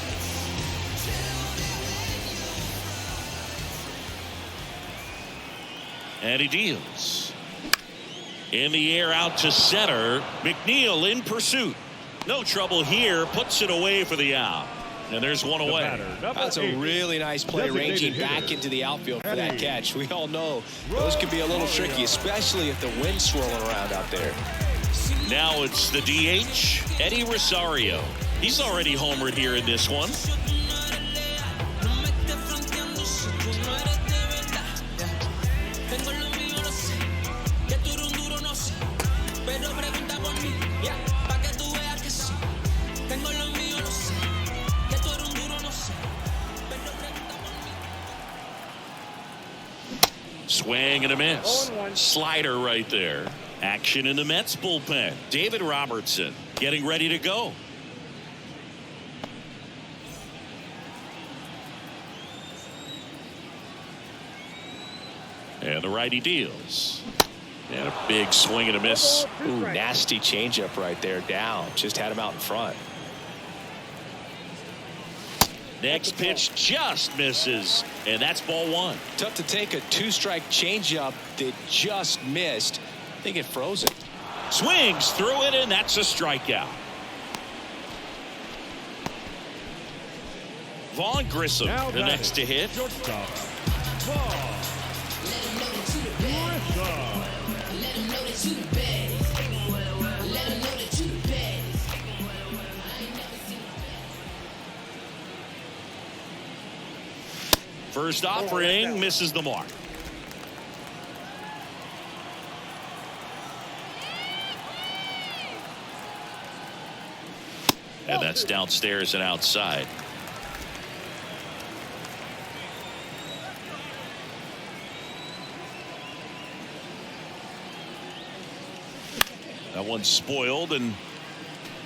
And he deals. In the air out to center. McNeil in pursuit. No trouble here. Puts it away for the out. And there's one away.
That's a really nice play, ranging back into the outfield for that catch. We all know those can be a little tricky, especially if the wind's swirling around out there.
Now it's the DH, Eddie Rosario. He's already homered here in this one. Swing and a miss. Slider right there. Action in the Mets bullpen. David Robertson getting ready to go. And the righty deals. And a big swing and a miss.
Ooh, nasty changeup right there. Down. Just had him out in front.
Next pitch just misses, and that's ball 1.
Tough to take a 2-strike changeup that just missed. I think it froze it.
Swings through it, and that's a strikeout. Vaughn Grissom, the next to hit.
Shortstop,
First offering misses the mark. And that's downstairs and outside. That one's spoiled, and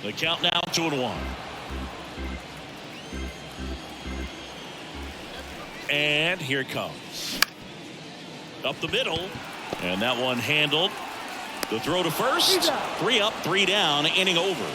the count now 2-1. And here it comes. Up the middle, and that one handled. The throw to first. 3 up, 3 down, inning over.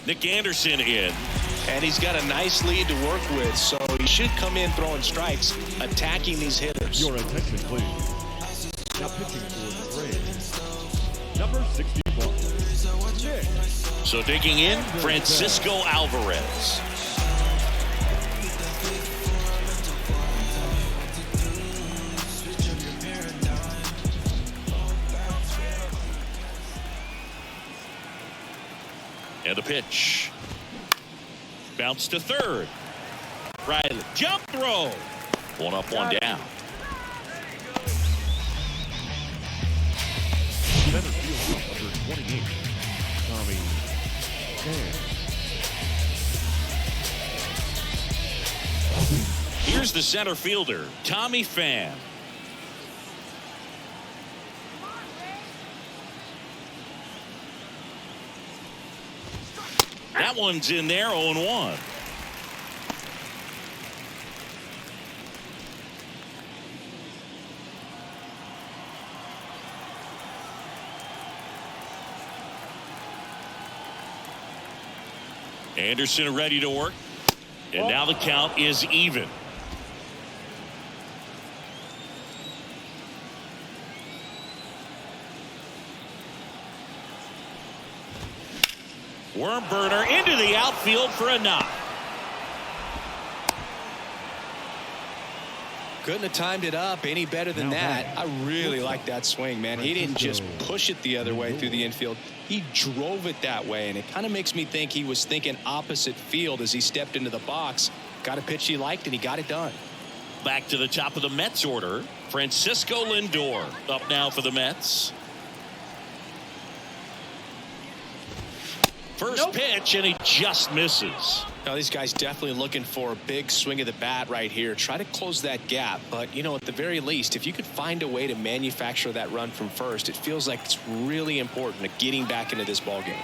Nick Anderson in.
And he's got a nice lead to work with, so he should come in throwing strikes, attacking these hitters.
Your attention, please. Now pitching for the Braves, number 61.
So digging in, Francisco Alvarez. And a pitch. Bounce to third. Riley. Jump throw. 1 up, 1 down.
Center field number 28. Tommy Pham.
Here's the center fielder, Tommy Pham. That one's in there, 0-1. Anderson ready to work. And now the count is even. Worm burner into the outfield for a knock.
Couldn't have timed it up any better than that. I really like that swing, man. He didn't just push it the other way through the infield. He drove it that way, and it kind of makes me think he was thinking opposite field as he stepped into the box. Got a pitch he liked, and he got it done.
Back to the top of the Mets order. Francisco Lindor up now for the Mets. First pitch, and he just misses.
Now, these guys definitely looking for a big swing of the bat right here. Try to close that gap. But, you know, at the very least, if you could find a way to manufacture that run from first, it feels like it's really important to getting back into this ballgame.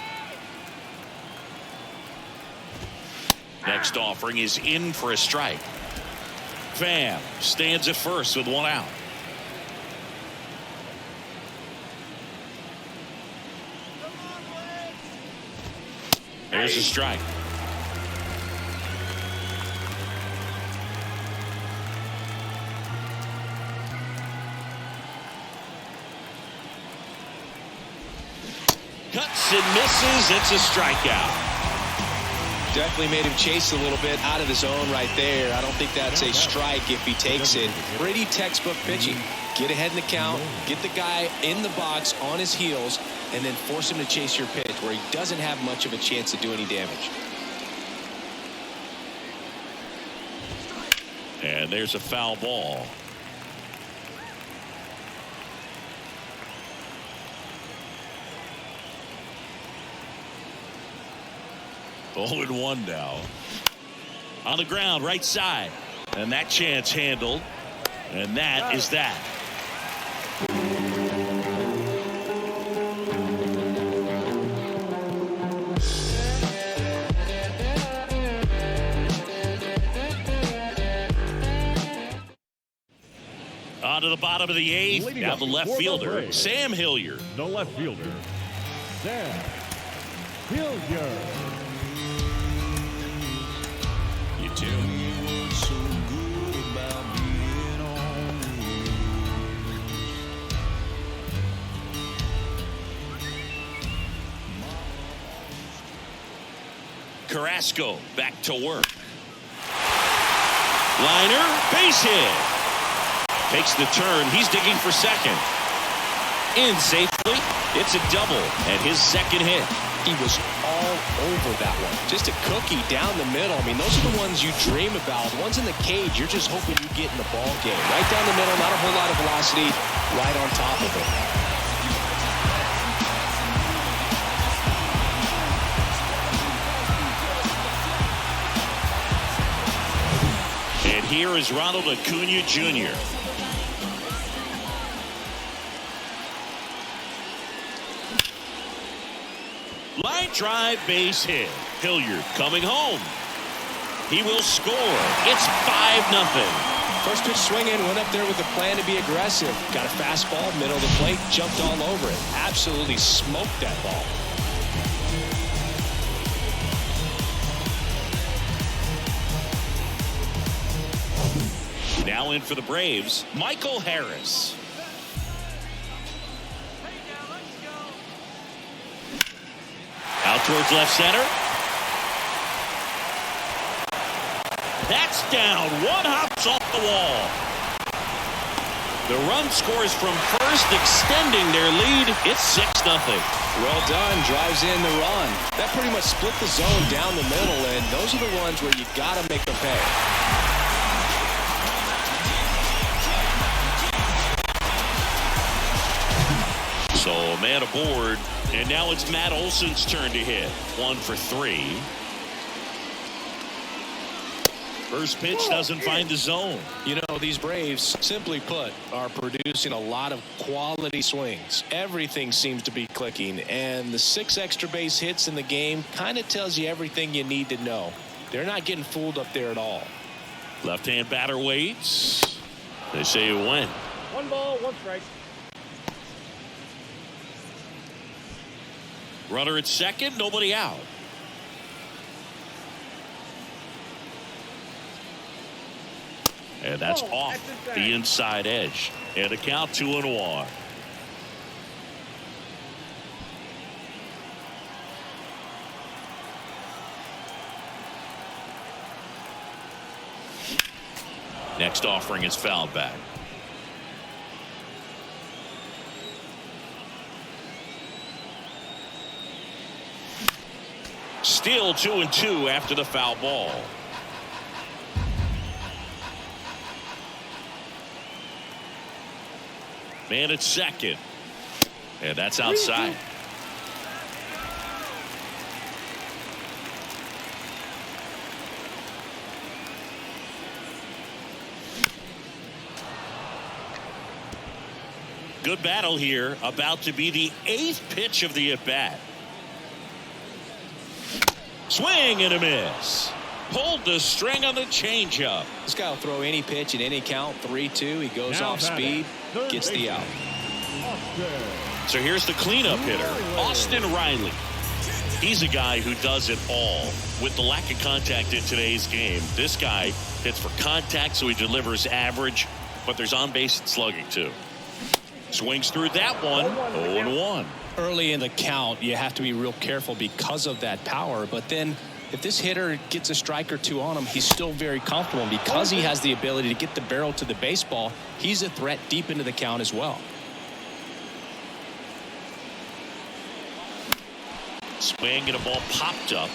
Next offering is in for a strike. Pham stands at first with 1 out. There's a strike. Cuts and misses. It's a strikeout.
Definitely made him chase a little bit out of his zone right there. I don't think that's a strike if he takes it. Pretty textbook pitching. Get ahead in the count, get the guy in the box on his heels, and then force him to chase your pitch where he doesn't have much of a chance to do any damage.
And there's a foul ball. Oh, and 1 now. On the ground, right side. And that chance handled. And that is that. On to the bottom of the 8th. Now the left fielder, Sam Hilliard.
The left fielder, Sam Hilliard.
You tell me what's so good about being on
Carrasco back to work. Liner, base hit. Takes the turn. He's digging for second. In safely. It's a double and his second hit.
He was all over that one. Just a cookie down the middle. I mean, those are the ones you dream about. The ones in the cage, you're just hoping you get in the ball game. Right down the middle, not a whole lot of velocity, right on top of it.
And here is Ronald Acuna Jr. Line drive base hit. Hilliard coming home. He will score. It's 5-0.
First pitch swinging, went up there with a plan to be aggressive. Got a fastball, middle of the plate, jumped all over it. Absolutely smoked that ball.
Now in for the Braves, Michael Harris. Out towards left center. That's down. One hops off the wall. The run scores from first, extending their lead. It's 6-0.
Well done. Drives in the run. That pretty much split the zone down the middle, and those are the ones where you got to make them pay.
So a man aboard, and now it's Matt Olson's turn to hit. 1 for 3. First pitch doesn't find the zone.
You know, these Braves, simply put, are producing a lot of quality swings. Everything seems to be clicking, and the 6 extra base hits in the game kind of tells you everything you need to know. They're not getting fooled up there at all.
Left-hand batter waits. They say it went.
1 ball, 1 strike.
Runner at second, nobody out. And that's off the inside edge. And a count 2-1. Next offering is fouled back. Still 2-2 after the foul ball. Man at second. And that's outside. Good battle here. About to be the 8th pitch of the at-bat. Swing and a miss. Pulled the string on the changeup.
This guy will throw any pitch in any count. 3-2. He goes off speed, gets the out.
So here's the cleanup hitter, Austin Riley. He's a guy who does it all. With the lack of contact in today's game, this guy hits for contact, so he delivers average, but there's on-base and slugging too. Swings through that one. 0-1.
Early in the count, you have to be real careful because of that power, but then if this hitter gets a strike or two on him, he's still very comfortable. And because he has the ability to get the barrel to the baseball, he's a threat deep into the count as well.
Swing and a ball popped up.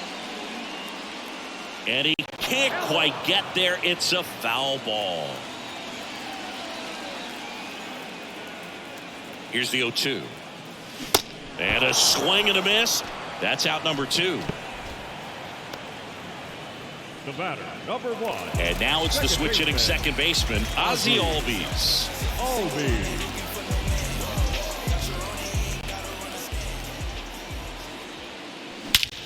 And he can't quite get there. It's a foul ball. Here's the 0-2. And a swing and a miss. That's out number 2.
The batter, number 1.
And now it's the switch hitting second baseman, Ozzie Albies.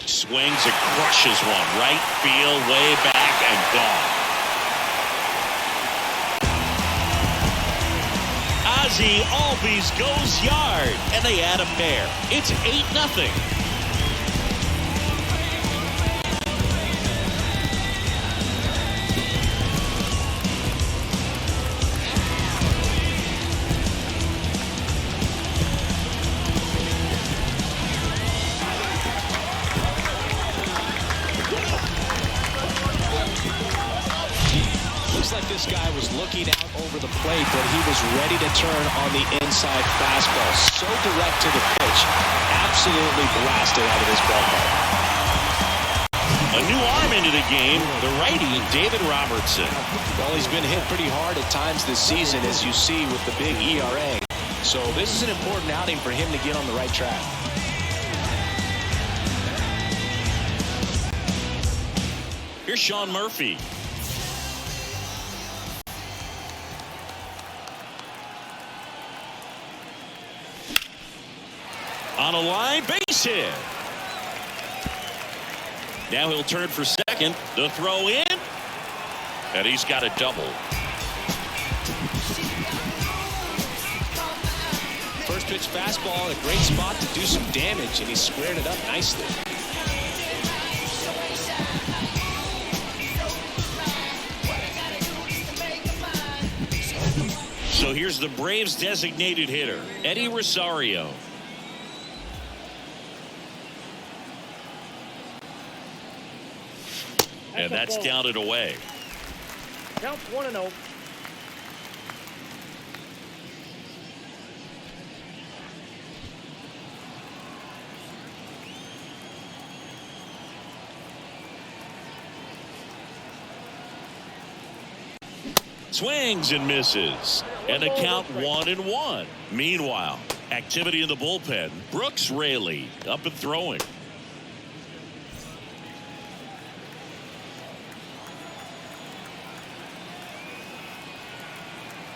Swings and crushes one. Right field, way back, and gone. Ozzie Albies goes yard, and they add a pair. It's 8-0.
Looks like this guy was looking out over the plate, but he was ready to turn on the inside fastball. So direct to the pitch. Absolutely blasted out of this ballpark.
A new arm into the game, the righty, David Robertson.
Well, he's been hit pretty hard at times this season, as you see with the big ERA. So this is an important outing for him to get on the right track.
Here's Sean Murphy. On a line, base hit. Now he'll turn for second. The throw in. And he's got a double.
First pitch fastball, a great spot to do some damage, and he squared it up nicely.
So here's the Braves designated hitter, Eddie Rosario. And that's down and away.
Counts 1-0.
Swings and misses. And the count 1-1. Meanwhile, activity in the bullpen. Brooks Raley up and throwing.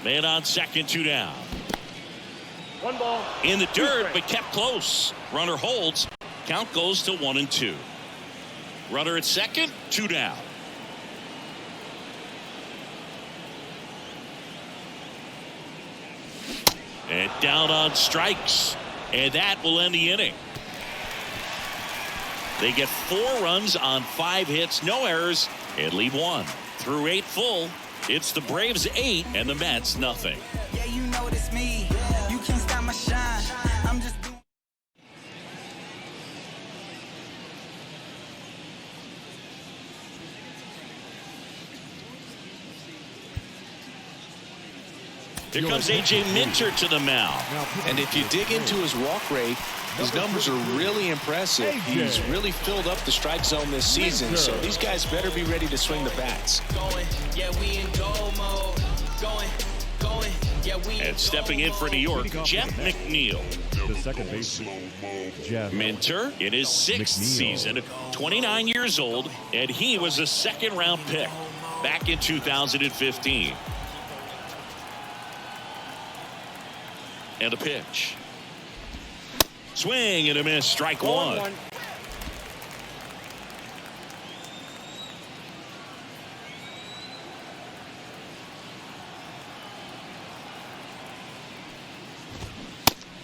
Man on second, 2 down.
1 ball.
In the dirt, but kept close. Runner holds. Count goes to 1-2. Runner at second, 2 down. And down on strikes. And that will end the inning. They get 4 runs on 5 hits, no errors, and leave 1. Through 8 full, it's the Braves 8 and the Mets nothing.
Yeah, you know it's me. You can't stop my shine. I'm just doing.
Here comes A.J. Minter to the mound.
And if you dig into his walk rate, his numbers are really impressive. He's really filled up the strike zone this season, so these guys better be ready to swing the bats.
And stepping in for New York, Jeff McNeil.
The second baseman, Jeff
Minter in his 6th season, 29 years old, and he was a second-round pick back in 2015. And a pitch. Swing and a miss, strike 1.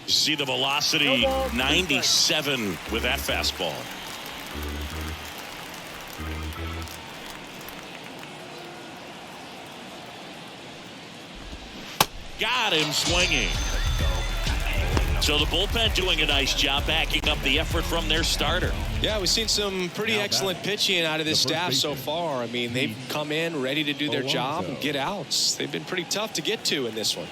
You see the velocity, 97 with that fastball. Got him swinging. So the bullpen doing a nice job backing up the effort from their starter.
Yeah, we've seen some pretty excellent pitching out of this staff so far. I mean, they've come in ready to do their job and get outs. They've been pretty tough to get to in this one.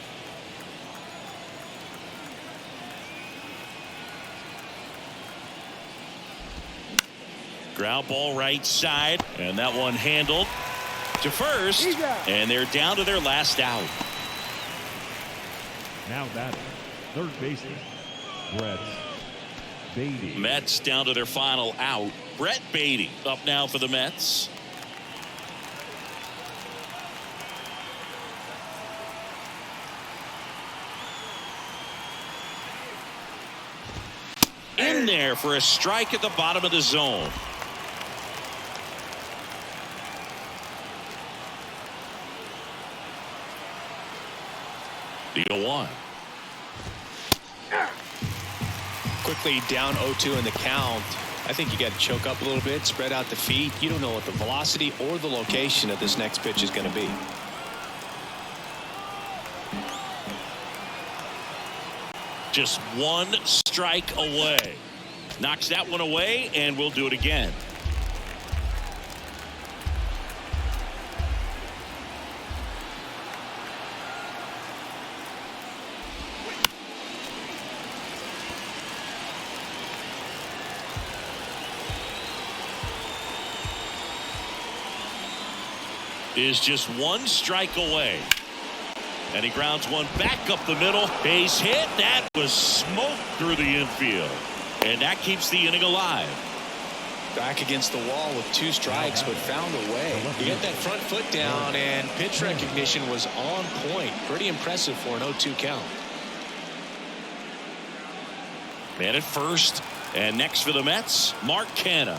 Ground ball right side, and that one handled to first, and they're down to their last out.
now batting, third baseman, Brett Beatty.
Mets down to their final out. Brett Beatty up now for the Mets. In there for a strike at the bottom of the zone. The 0-1.
Quickly down 0-2 in the count. I think you got to choke up a little bit, spread out the feet. You don't know what the velocity or the location of this next pitch is going to be.
Just one strike away. Knocks that one away, and we'll do it again. is just one strike away. And he grounds one back up the middle. Base hit. That was smoked through the infield. And that keeps the inning alive.
Back against the wall with 2 strikes, but found a way. He got that front foot down, and pitch recognition was on point. Pretty impressive for an 0-2 count.
Man at first. And next for the Mets, Mark Canha.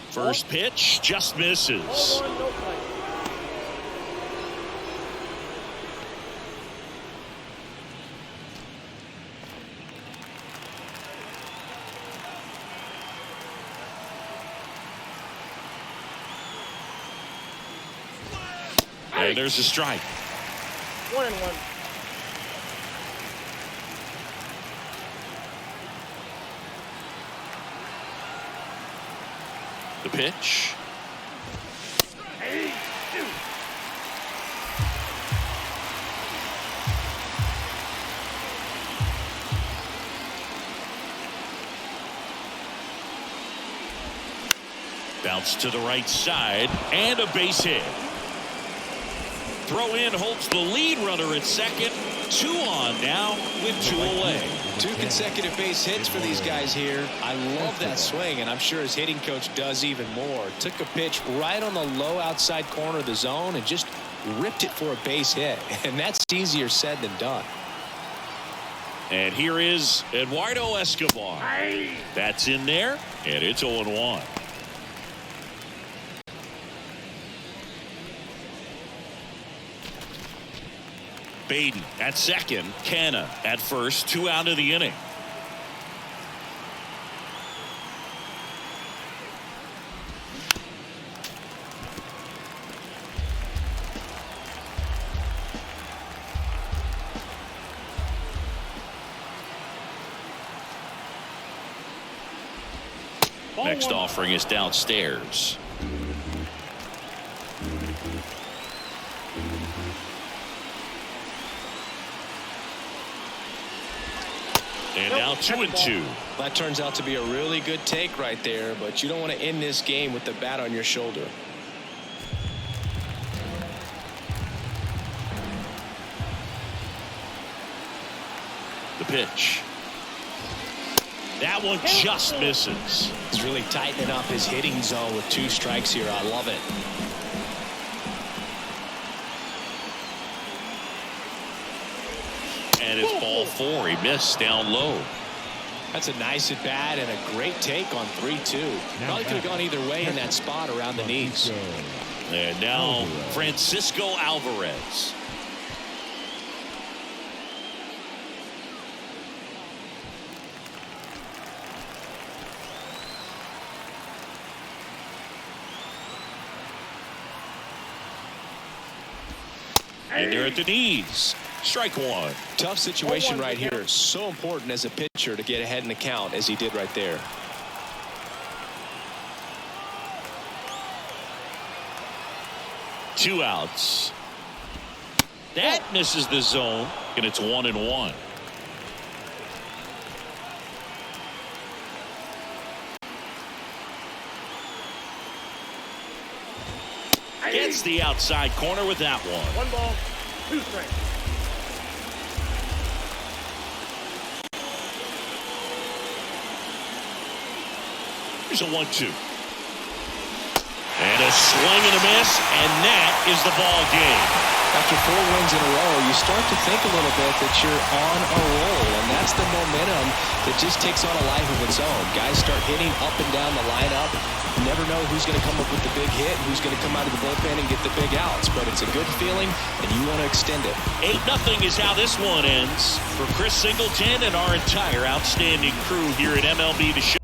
First pitch just misses.
Ball 1, no play.
And there's a strike.
1-1.
The pitch. Bounce to the right side and a base hit. Throw in holds the lead runner at second. 2 on now with 2 away.
2 consecutive base hits for these guys here. I love that swing, and I'm sure his hitting coach does even more. Took a pitch right on the low outside corner of the zone and just ripped it for a base hit. And that's easier said than done.
And here is Eduardo Escobar. That's in there, and it's 0-1. Baden at second. Canha at first. 2 out of the inning. Next offering is downstairs. And now 2-2.
That turns out to be a really good take right there, but you don't want to end this game with the bat on your shoulder.
The pitch. That one just misses.
He's really tightening up his hitting zone with 2 strikes here. I love it.
And it's ball 4. He missed down low.
That's a nice at bat and a great take on 3-2. Probably could have gone either way in that spot around the knees.
And now Francisco Alvarez. And they're at the knees. Strike 1.
Tough situation right here. So important as a pitcher to get ahead in the count as he did right there.
Two outs. That misses the zone, and it's 1-1. Gets the outside corner with that one.
1 ball, 2 strikes.
Here's a 1-2. And a swing and a miss, and that is the ball game.
After 4 wins in a row, you start to think a little bit that you're on a roll, and that's the momentum that just takes on a life of its own. Guys start hitting up and down the lineup. You never know who's going to come up with the big hit, who's going to come out of the bullpen and get the big outs, but it's a good feeling, and you want to extend it.
8-0 is how this one ends. For Chris Singleton and our entire outstanding crew here at MLB The Show.